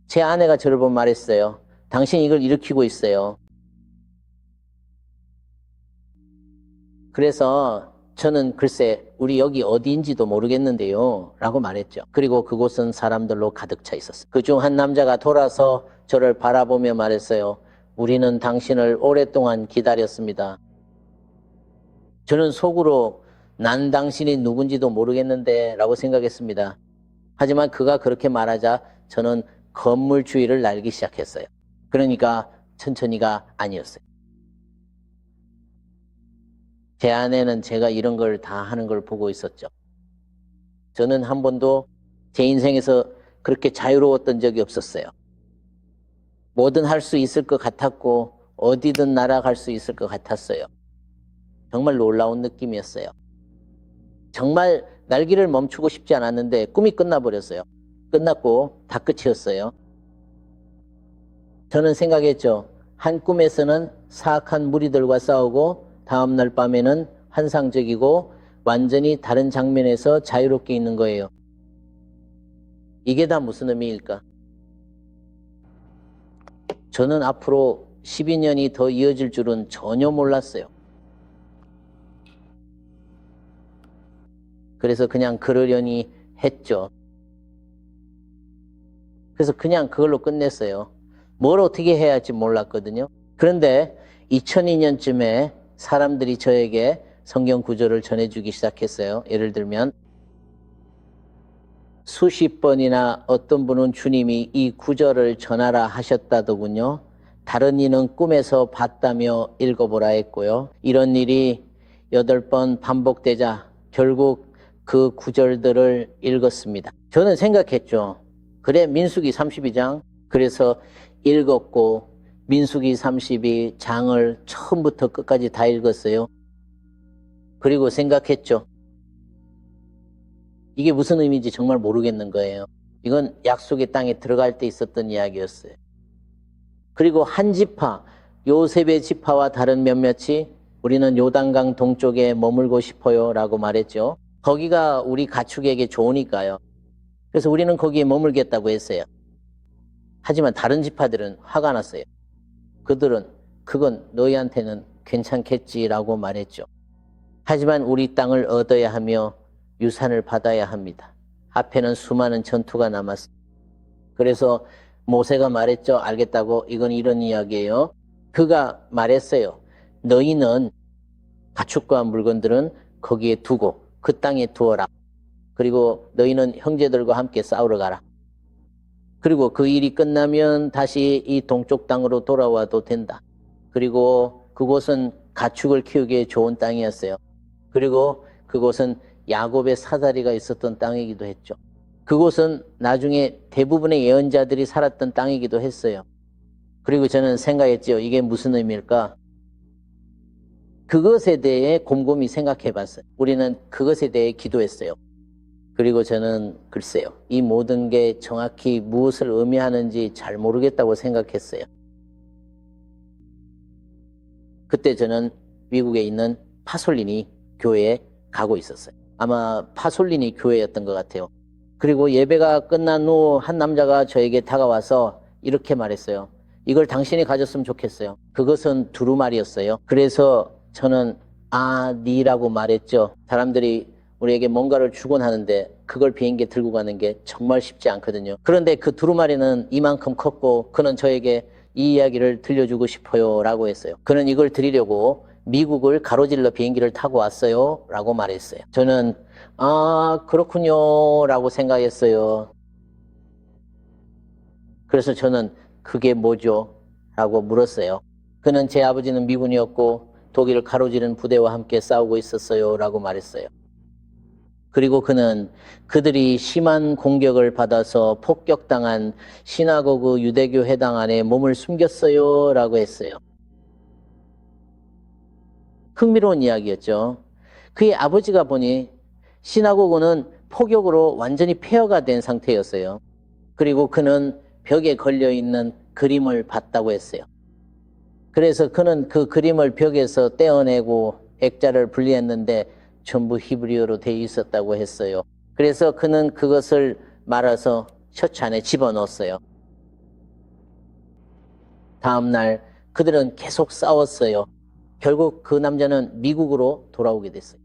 제 아내가 저를 보고 말했어요. 당신 이걸 일으키고 있어요. 그래서 저는 글쎄 우리 여기 어디인지도 모르겠는데요 라고 말했죠. 그리고 그곳은 사람들로 가득 차 있었어요. 그중 한 남자가 돌아서 저를 바라보며 말했어요. 우리는 당신을 오랫동안 기다렸습니다. 저는 속으로 난 당신이 누군지도 모르겠는데 라고 생각했습니다. 하지만 그가 그렇게 말하자 저는 건물 주위를 날기 시작했어요. 그러니까 천천히가 아니었어요. 제 아내는 제가 이런 걸 다 하는 걸 보고 있었죠. 저는 한 번도 제 인생에서 그렇게 자유로웠던 적이 없었어요. 뭐든 할 수 있을 것 같았고 어디든 날아갈 수 있을 것 같았어요. 정말 놀라운 느낌이었어요. 정말 날기를 멈추고 싶지 않았는데 꿈이 끝나버렸어요. 끝났고 다 끝이었어요. 저는 생각했죠. 한 꿈에서는 사악한 무리들과 싸우고 다음날 밤에는 환상적이고 완전히 다른 장면에서 자유롭게 있는 거예요. 이게 다 무슨 의미일까? 저는 앞으로 12년이 더 이어질 줄은 전혀 몰랐어요. 그래서 그냥 그러려니 했죠. 그래서 그냥 그걸로 끝냈어요. 뭘 어떻게 해야 할지 몰랐거든요. 그런데 2002년쯤에 사람들이 저에게 성경 구절을 전해주기 시작했어요. 예를 들면 수십 번이나 어떤 분은 주님이 이 구절을 전하라 하셨다더군요. 다른 이는 꿈에서 봤다며 읽어보라 했고요. 이런 일이 8번 반복되자 결국 그 구절들을 읽었습니다. 저는 생각했죠. 그래 민수기 32장 그래서 읽었고 민수기 32장을 처음부터 끝까지 다 읽었어요. 그리고 생각했죠. 이게 무슨 의미인지 정말 모르겠는 거예요. 이건 약속의 땅에 들어갈 때 있었던 이야기였어요. 그리고 한 지파, 요셉의 지파와 다른 몇몇이 우리는 요단강 동쪽에 머물고 싶어요 라고 말했죠. 거기가 우리 가축에게 좋으니까요. 그래서 우리는 거기에 머물겠다고 했어요. 하지만 다른 지파들은 화가 났어요. 그들은 그건 너희한테는 괜찮겠지라고 말했죠. 하지만 우리 땅을 얻어야 하며 유산을 받아야 합니다. 앞에는 수많은 전투가 남았습니다. 그래서 모세가 말했죠. 알겠다고. 이건 이런 이야기예요. 그가 말했어요. 너희는 가축과 물건들은 거기에 두고 그 땅에 두어라. 그리고 너희는 형제들과 함께 싸우러 가라. 그리고 그 일이 끝나면 다시 이 동쪽 땅으로 돌아와도 된다. 그리고 그곳은 가축을 키우기에 좋은 땅이었어요. 그리고 그곳은 야곱의 사다리가 있었던 땅이기도 했죠. 그곳은 나중에 대부분의 예언자들이 살았던 땅이기도 했어요. 그리고 저는 생각했죠. 이게 무슨 의미일까? 그것에 대해 곰곰이 생각해 봤어요. 우리는 그것에 대해 기도했어요. 그리고 저는 글쎄요. 이 모든 게 정확히 무엇을 의미하는지 잘 모르겠다고 생각했어요. 그때 저는 미국에 있는 파솔리니 교회에 가고 있었어요. 아마 파솔리니 교회였던 것 같아요. 그리고 예배가 끝난 후 한 남자가 저에게 다가와서 이렇게 말했어요. 이걸 당신이 가졌으면 좋겠어요. 그것은 두루마리였어요. 그래서 저는 니라고 말했죠. 사람들이 우리에게 뭔가를 주곤 하는데 그걸 비행기에 들고 가는 게 정말 쉽지 않거든요. 그런데 그 두루마리는 이만큼 컸고 그는 저에게 이 이야기를 들려주고 싶어요 라고 했어요. 그는 이걸 드리려고 미국을 가로질러 비행기를 타고 왔어요 라고 말했어요. 저는 그렇군요 라고 생각했어요. 그래서 저는 그게 뭐죠? 라고 물었어요. 그는 제 아버지는 미군이었고 독일을 가로지른 부대와 함께 싸우고 있었어요 라고 말했어요. 그리고 그는 그들이 심한 공격을 받아서 폭격당한 시나고그 유대교 회당 안에 몸을 숨겼어요 라고 했어요. 흥미로운 이야기였죠. 그의 아버지가 보니 시나고그는 폭격으로 완전히 폐허가 된 상태였어요. 그리고 그는 벽에 걸려있는 그림을 봤다고 했어요. 그래서 그는 그 그림을 벽에서 떼어내고 액자를 분리했는데 전부 히브리어로 되어 있었다고 했어요. 그래서 그는 그것을 말아서 셔츠 안에 집어넣었어요. 다음 날 그들은 계속 싸웠어요. 결국 그 남자는 미국으로 돌아오게 됐어요.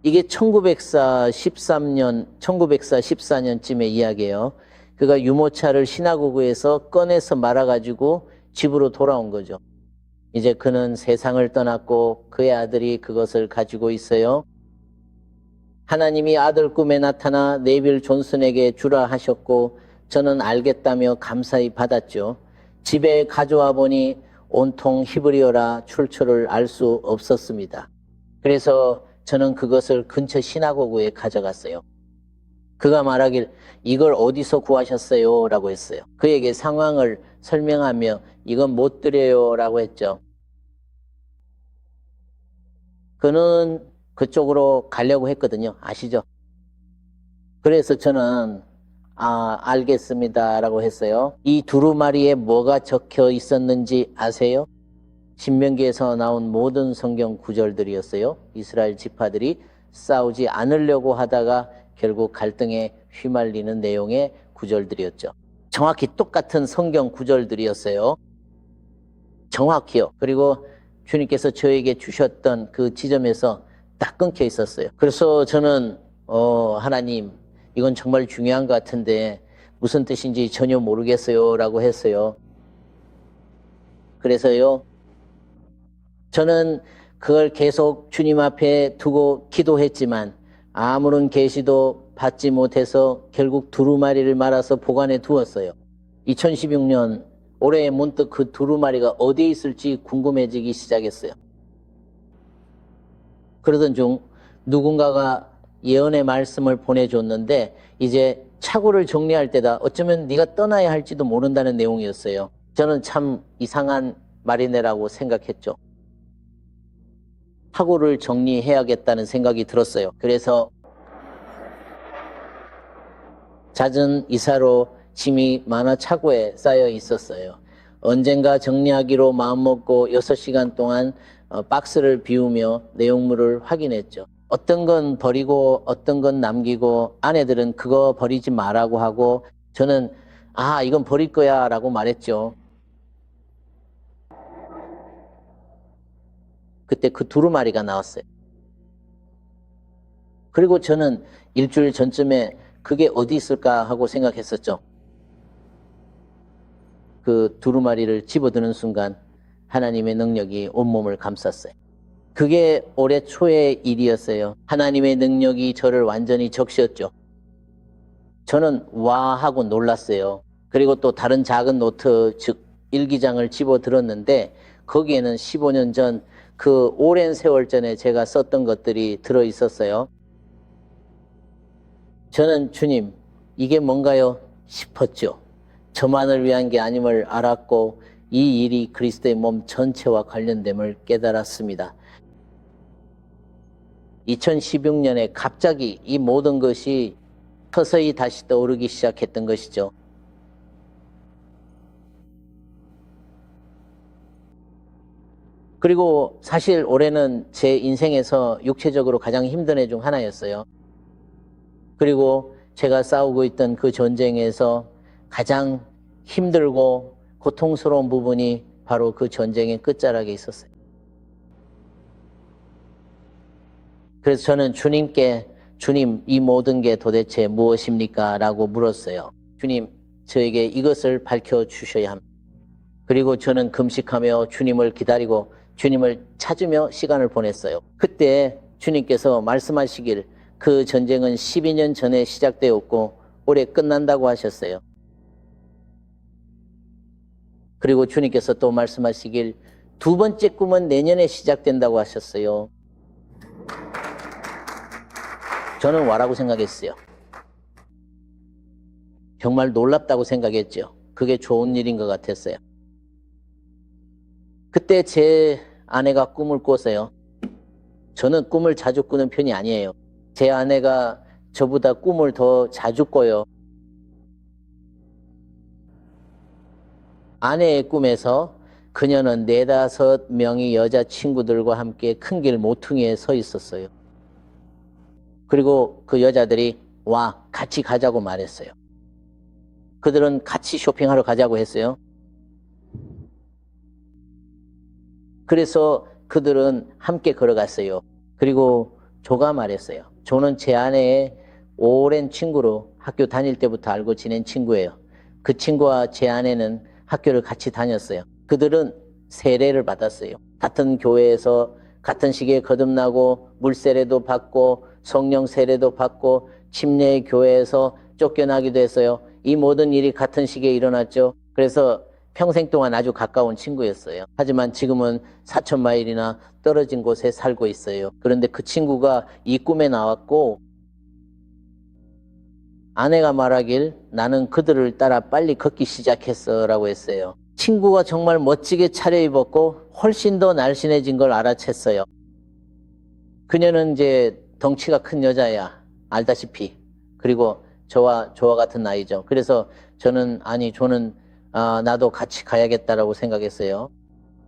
이게 1914년쯤의 이야기예요. 그가 유모차를 시나고그에서 꺼내서 말아가지고 집으로 돌아온 거죠. 이제 그는 세상을 떠났고 그의 아들이 그것을 가지고 있어요. 하나님이 아들 꿈에 나타나 네빌 존슨에게 주라 하셨고 저는 알겠다며 감사히 받았죠. 집에 가져와 보니 온통 히브리어라 출처를 알 수 없었습니다. 그래서 저는 그것을 근처 시나고그에 가져갔어요. 그가 말하길 이걸 어디서 구하셨어요? 라고 했어요. 그에게 상황을 설명하며 이건 못 드려요 라고 했죠. 그는 그쪽으로 가려고 했거든요. 아시죠? 그래서 저는 알겠습니다 라고 했어요. 이 두루마리에 뭐가 적혀 있었는지 아세요? 신명기에서 나온 모든 성경 구절들이었어요. 이스라엘 지파들이 싸우지 않으려고 하다가 결국 갈등에 휘말리는 내용의 구절들이었죠. 정확히 똑같은 성경 구절들이었어요. 정확히요. 그리고 주님께서 저에게 주셨던 그 지점에서 딱 끊겨 있었어요. 그래서 저는 하나님 이건 정말 중요한 것 같은데 무슨 뜻인지 전혀 모르겠어요 라고 했어요. 그래서요 저는 그걸 계속 주님 앞에 두고 기도했지만 아무런 계시도 받지 못해서 결국 두루마리를 말아서 보관해 두었어요. 2016년 올해 문득 그 두루마리가 어디에 있을지 궁금해지기 시작했어요. 그러던 중 누군가가 예언의 말씀을 보내줬는데 이제 차고를 정리할 때다. 어쩌면 네가 떠나야 할지도 모른다는 내용이었어요. 저는 참 이상한 말이네라고 생각했죠. 차고를 정리해야겠다는 생각이 들었어요. 그래서 잦은 이사로 짐이 많아 차고에 쌓여 있었어요. 언젠가 정리하기로 마음먹고 6시간 동안 박스를 비우며 내용물을 확인했죠. 어떤 건 버리고 어떤 건 남기고 아내들은 그거 버리지 마라고 하고 저는 이건 버릴 거야 라고 말했죠. 그때 그 두루마리가 나왔어요. 그리고 저는 일주일 전쯤에 그게 어디 있을까 하고 생각했었죠. 그 두루마리를 집어드는 순간 하나님의 능력이 온몸을 감쌌어요. 그게 올해 초의 일이었어요. 하나님의 능력이 저를 완전히 적셨죠. 저는 와 하고 놀랐어요. 그리고 또 다른 작은 노트 즉 일기장을 집어들었는데 거기에는 15년 전 그 오랜 세월 전에 제가 썼던 것들이 들어있었어요. 저는 주님 이게 뭔가요? 싶었죠. 저만을 위한 게 아님을 알았고 이 일이 그리스도의 몸 전체와 관련됨을 깨달았습니다. 2016년에 갑자기 이 모든 것이 서서히 다시 떠오르기 시작했던 것이죠. 그리고 사실 올해는 제 인생에서 육체적으로 가장 힘든 해 중 하나였어요. 그리고 제가 싸우고 있던 그 전쟁에서 가장 힘들고 고통스러운 부분이 바로 그 전쟁의 끝자락에 있었어요. 그래서 저는 주님께 주님 이 모든 게 도대체 무엇입니까? 라고 물었어요. 주님 저에게 이것을 밝혀주셔야 합니다. 그리고 저는 금식하며 주님을 기다리고 주님을 찾으며 시간을 보냈어요. 그때 주님께서 말씀하시길 그 전쟁은 12년 전에 시작되었고 올해 끝난다고 하셨어요. 그리고 주님께서 또 말씀하시길 두 번째 꿈은 내년에 시작된다고 하셨어요. 저는 와라고 생각했어요. 정말 놀랍다고 생각했죠. 그게 좋은 일인 것 같았어요. 그때 제 아내가 꿈을 꿨어요. 저는 꿈을 자주 꾸는 편이 아니에요. 제 아내가 저보다 꿈을 더 자주 꿔요. 아내의 꿈에서 그녀는 4, 5명의 여자친구들과 함께 큰 길 모퉁이에 서 있었어요. 그리고 그 여자들이 와, 같이 가자고 말했어요. 그들은 같이 쇼핑하러 가자고 했어요. 그래서 그들은 함께 걸어갔어요. 그리고 조가 말했어요. 조는 제 아내의 오랜 친구로 학교 다닐 때부터 알고 지낸 친구예요. 그 친구와 제 아내는 학교를 같이 다녔어요. 그들은 세례를 받았어요. 같은 교회에서 같은 시기에 거듭나고 물세례도 받고 성령 세례도 받고 침례 교회에서 쫓겨나기도 했어요. 이 모든 일이 같은 시기에 일어났죠. 그래서 평생 동안 아주 가까운 친구였어요. 하지만 지금은 4,000마일이나 떨어진 곳에 살고 있어요. 그런데 그 친구가 이 꿈에 나왔고 아내가 말하길 나는 그들을 따라 빨리 걷기 시작했어 라고 했어요. 친구가 정말 멋지게 차려입었고 훨씬 더 날씬해진 걸 알아챘어요. 그녀는 이제 덩치가 큰 여자야. 알다시피. 그리고 저와 같은 나이죠. 그래서 저는 조는 나도 같이 가야겠다라고 생각했어요.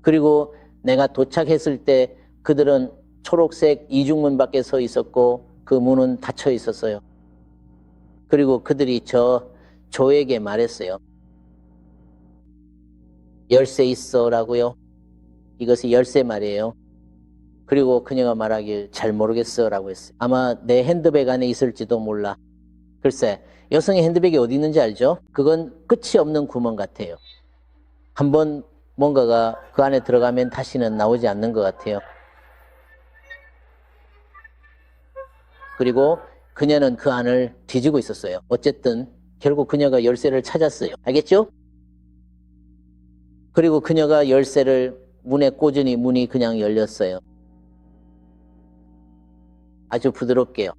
그리고 내가 도착했을 때 그들은 초록색 이중문 밖에 서 있었고 그 문은 닫혀 있었어요. 그리고 그들이 조에게 말했어요. 열쇠 있어 라고요. 이것이 열쇠 말이에요. 그리고 그녀가 말하길 잘 모르겠어 라고 했어요. 아마 내 핸드백 안에 있을지도 몰라. 글쎄, 여성의 핸드백이 어디 있는지 알죠? 그건 끝이 없는 구멍 같아요. 한번 뭔가가 그 안에 들어가면 다시는 나오지 않는 것 같아요. 그리고 그녀는 그 안을 뒤지고 있었어요. 어쨌든 결국 그녀가 열쇠를 찾았어요. 알겠죠? 그리고 그녀가 열쇠를 문에 꽂으니 문이 그냥 열렸어요. 아주 부드럽게요.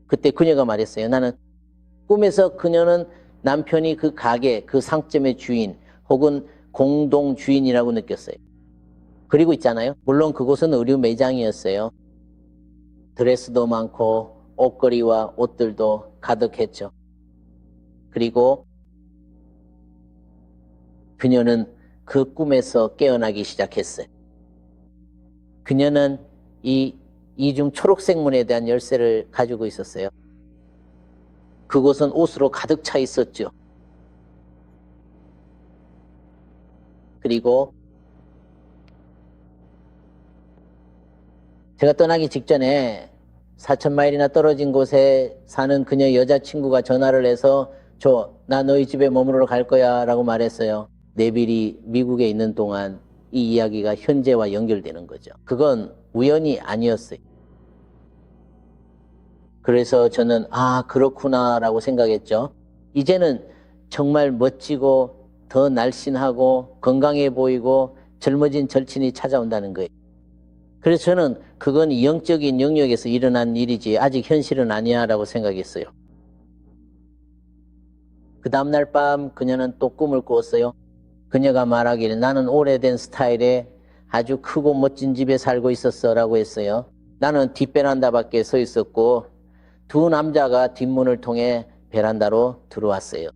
그때 그녀가 말했어요. 나는 꿈에서 그녀는 남편이 그 가게, 그 상점의 주인 혹은 공동 주인이라고 느꼈어요. 그리고 있잖아요. 물론 그곳은 의류 매장이었어요. 드레스도 많고 옷걸이와 옷들도 가득했죠. 그리고 그녀는 그 꿈에서 깨어나기 시작했어요. 그녀는 이 이중 초록색 문에 대한 열쇠를 가지고 있었어요. 그곳은 옷으로 가득 차 있었죠. 그리고 제가 떠나기 직전에 4,000마일이나 떨어진 곳에 사는 그녀 여자친구가 전화를 해서 나 너희 집에 머무르러 갈 거야 라고 말했어요. 네빌이 미국에 있는 동안 이 이야기가 현재와 연결되는 거죠. 그건 우연이 아니었어요. 그래서 저는 그렇구나 라고 생각했죠. 이제는 정말 멋지고 더 날씬하고 건강해 보이고 젊어진 절친이 찾아온다는 거예요. 그래서 저는 그건 영적인 영역에서 일어난 일이지 아직 현실은 아니야 라고 생각했어요. 그 다음날 밤 그녀는 또 꿈을 꿨어요. 그녀가 말하기를 나는 오래된 스타일의 아주 크고 멋진 집에 살고 있었어 라고 했어요. 나는 뒷베란다밖에 서 있었고 두 남자가 뒷문을 통해 베란다로 들어왔어요.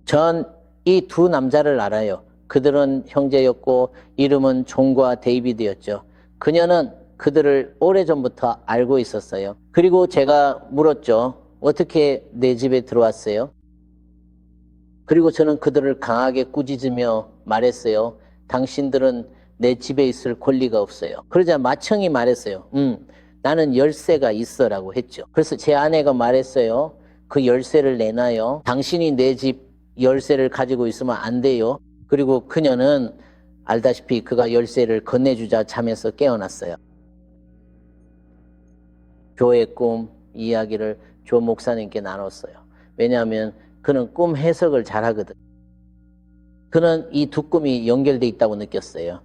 전 이 두 남자를 알아요. 그들은 형제였고 이름은 존과 데이비드였죠. 그녀는 그들을 오래전부터 알고 있었어요. 그리고 제가 물었죠. 어떻게 내 집에 들어왔어요? 그리고 저는 그들을 강하게 꾸짖으며 말했어요. 당신들은 내 집에 있을 권리가 없어요. 그러자 마청이 말했어요. 나는 열쇠가 있어 라고 했죠. 그래서 제 아내가 말했어요. 그 열쇠를 내놔요. 당신이 내 집 열쇠를 가지고 있으면 안 돼요. 그리고 그녀는 알다시피 그가 열쇠를 건네주자 잠에서 깨어났어요. 교회 꿈 이야기를 조 목사님께 나눴어요. 왜냐하면 그는 꿈 해석을 잘하거든. 그는 이 두 꿈이 연결돼 있다고 느꼈어요.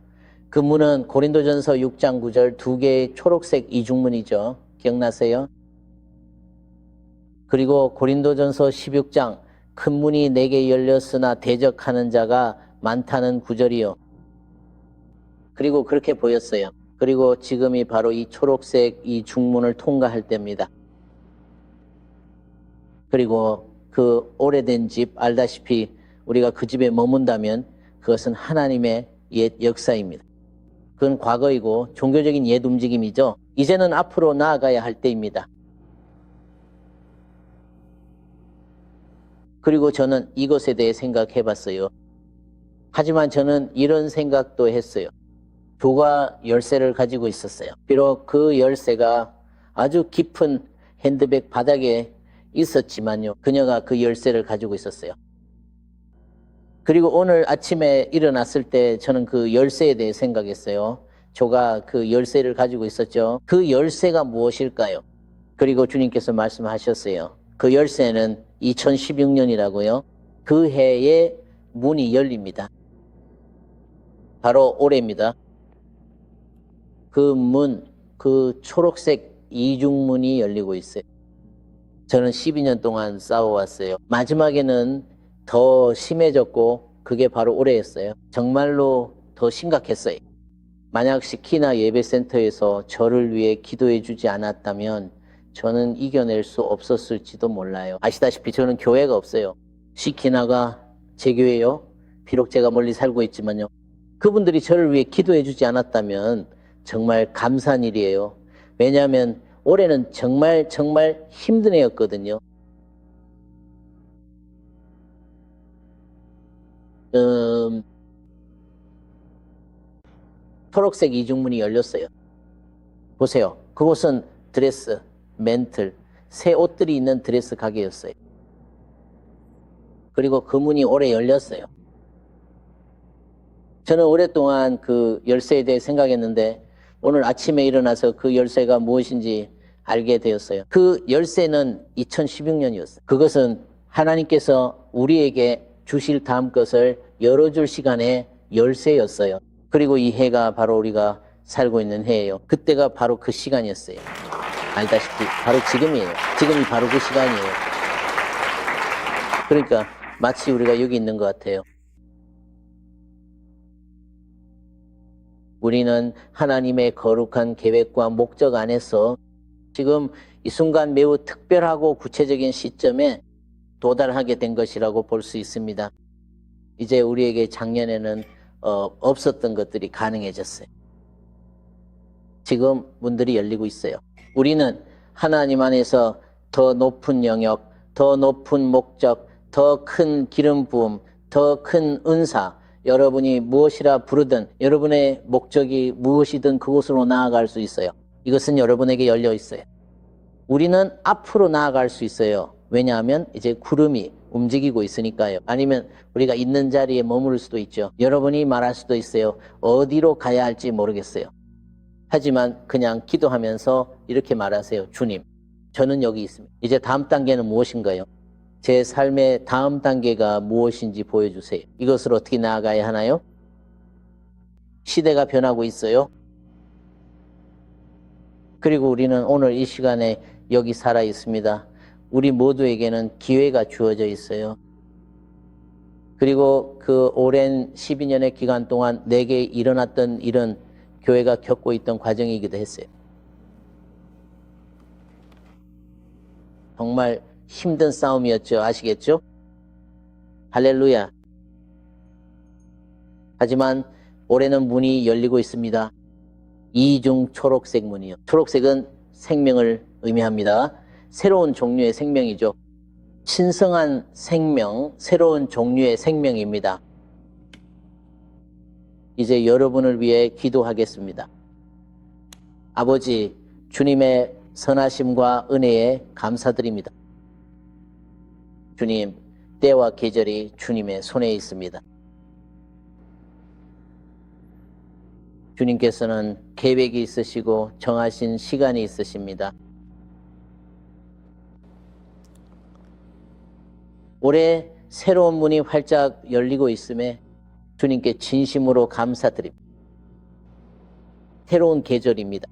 그 문은 고린도전서 6장 9절 두 개의 초록색 이중문이죠. 기억나세요? 그리고 고린도전서 16장 큰 문이 내게 열렸으나 대적하는 자가 많다는 구절이요. 그리고 그렇게 보였어요. 그리고 지금이 바로 이 초록색 이 중문을 통과할 때입니다. 그리고 그 오래된 집 알다시피 우리가 그 집에 머문다면 그것은 하나님의 옛 역사입니다. 그건 과거이고 종교적인 옛 움직임이죠. 이제는 앞으로 나아가야 할 때입니다. 그리고 저는 이것에 대해 생각해 봤어요. 하지만 저는 이런 생각도 했어요. 조가 열쇠를 가지고 있었어요. 비록 그 열쇠가 아주 깊은 핸드백 바닥에 있었지만요. 그녀가 그 열쇠를 가지고 있었어요. 그리고 오늘 아침에 일어났을 때 저는 그 열쇠에 대해 생각했어요. 조가 그 열쇠를 가지고 있었죠. 그 열쇠가 무엇일까요? 그리고 주님께서 말씀하셨어요. 그 열쇠는 2016년이라고요. 그 해에 문이 열립니다. 바로 올해입니다. 그 문, 그 초록색 이중문이 열리고 있어요. 저는 12년 동안 싸워왔어요. 마지막에는 더 심해졌고 그게 바로 올해였어요. 정말로 더 심각했어요. 만약 시키나 예배센터에서 저를 위해 기도해 주지 않았다면 저는 이겨낼 수 없었을지도 몰라요. 아시다시피 저는 교회가 없어요. 시키나가 제 교회요. 비록 제가 멀리 살고 있지만요. 그분들이 저를 위해 기도해 주지 않았다면 정말 감사한 일이에요. 왜냐하면 올해는 정말 힘든 해였거든요. 초록색 이중문이 열렸어요. 보세요. 그곳은 드레스, 멘틀, 새 옷들이 있는 드레스 가게였어요. 그리고 그 문이 올해 열렸어요. 저는 오랫동안 그 열쇠에 대해 생각했는데 오늘 아침에 일어나서 그 열쇠가 무엇인지 알게 되었어요. 그 열쇠는 2016년이었어요. 그것은 하나님께서 우리에게 주실 다음 것을 열어줄 시간의 열쇠였어요. 그리고 이 해가 바로 우리가 살고 있는 해예요. 그때가 바로 그 시간이었어요. 알다시피 바로 지금이에요. 지금이 바로 그 시간이에요. 그러니까 마치 우리가 여기 있는 것 같아요. 우리는 하나님의 거룩한 계획과 목적 안에서 지금 이 순간 매우 특별하고 구체적인 시점에 도달하게 된 것이라고 볼 수 있습니다. 이제 우리에게 작년에는 없었던 것들이 가능해졌어요. 지금 문들이 열리고 있어요. 우리는 하나님 안에서 더 높은 영역, 더 높은 목적, 더 큰 기름 부음, 더 큰 은사, 여러분이 무엇이라 부르든 여러분의 목적이 무엇이든 그곳으로 나아갈 수 있어요. 이것은 여러분에게 열려 있어요. 우리는 앞으로 나아갈 수 있어요. 왜냐하면 이제 구름이 움직이고 있으니까요. 아니면 우리가 있는 자리에 머무를 수도 있죠. 여러분이 말할 수도 있어요. 어디로 가야 할지 모르겠어요. 하지만 그냥 기도하면서 이렇게 말하세요. 주님, 저는 여기 있습니다. 이제 다음 단계는 무엇인가요? 제 삶의 다음 단계가 무엇인지 보여주세요. 이것을 어떻게 나아가야 하나요? 시대가 변하고 있어요. 그리고 우리는 오늘 이 시간에 여기 살아 있습니다. 우리 모두에게는 기회가 주어져 있어요. 그리고 그 오랜 12년의 기간 동안 내게 일어났던 일은 교회가 겪고 있던 과정이기도 했어요. 정말 힘든 싸움이었죠. 아시겠죠? 할렐루야. 하지만 올해는 문이 열리고 있습니다. 이중 초록색 문이요. 초록색은 생명을 의미합니다. 새로운 종류의 생명이죠. 신성한 생명, 새로운 종류의 생명입니다. 이제 여러분을 위해 기도하겠습니다. 아버지, 주님의 선하심과 은혜에 감사드립니다. 주님, 때와 계절이 주님의 손에 있습니다. 주님께서는 계획이 있으시고 정하신 시간이 있으십니다. 올해 새로운 문이 활짝 열리고 있음에 주님께 진심으로 감사드립니다. 새로운 계절입니다.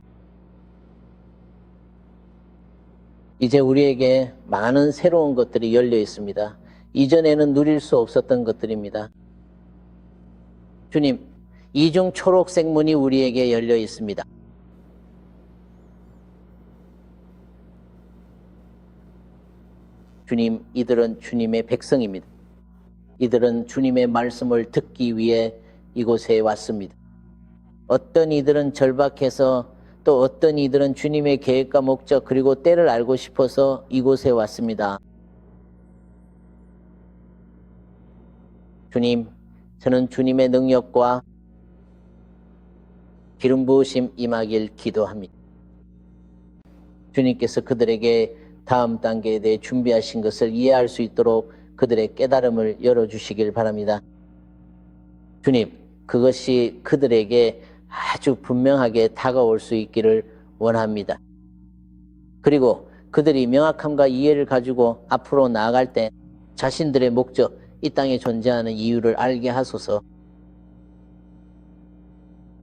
이제 우리에게 많은 새로운 것들이 열려 있습니다. 이전에는 누릴 수 없었던 것들입니다. 주님, 이중 초록색 문이 우리에게 열려 있습니다. 주님, 이들은 주님의 백성입니다. 이들은 주님의 말씀을 듣기 위해 이곳에 왔습니다. 어떤 이들은 절박해서 또 어떤 이들은 주님의 계획과 목적 그리고 때를 알고 싶어서 이곳에 왔습니다. 주님, 저는 주님의 능력과 기름 부으심 임하길 기도합니다. 주님께서 그들에게 다음 단계에 대해 준비하신 것을 이해할 수 있도록 그들의 깨달음을 열어주시길 바랍니다. 주님, 그것이 그들에게 아주 분명하게 다가올 수 있기를 원합니다. 그리고 그들이 명확함과 이해를 가지고 앞으로 나아갈 때 자신들의 목적, 이 땅에 존재하는 이유를 알게 하소서.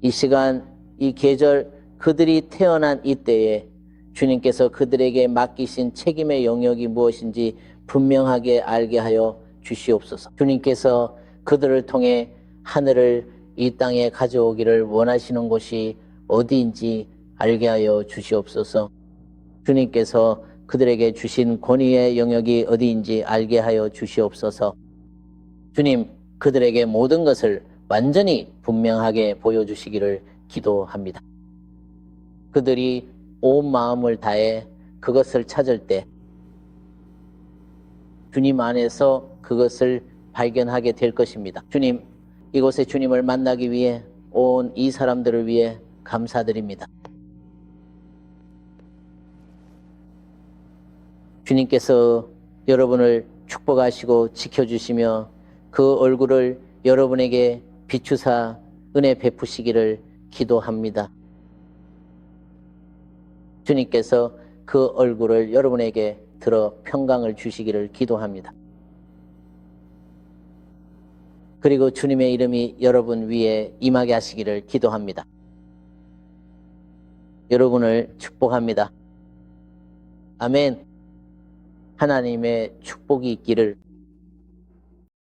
이 시간, 이 계절, 그들이 태어난 이때에 주님께서 그들에게 맡기신 책임의 영역이 무엇인지 분명하게 알게 하여 주시옵소서. 주님께서 그들을 통해 하늘을 이 땅에 가져오기를 원하시는 곳이 어디인지 알게 하여 주시옵소서. 주님께서 그들에게 주신 권위의 영역이 어디인지 알게 하여 주시옵소서. 주님, 그들에게 모든 것을 완전히 분명하게 보여주시기를 기도합니다. 그들이 온 마음을 다해 그것을 찾을 때 주님 안에서 그것을 발견하게 될 것입니다. 주님, 이곳에 주님을 만나기 위해 온 이 사람들을 위해 감사드립니다. 주님께서 여러분을 축복하시고 지켜주시며 그 얼굴을 여러분에게 비추사 은혜 베푸시기를 기도합니다. 주님께서 그 얼굴을 여러분에게 들어 평강을 주시기를 기도합니다. 그리고 주님의 이름이 여러분 위에 임하게 하시기를 기도합니다. 여러분을 축복합니다. 아멘. 하나님의 축복이 있기를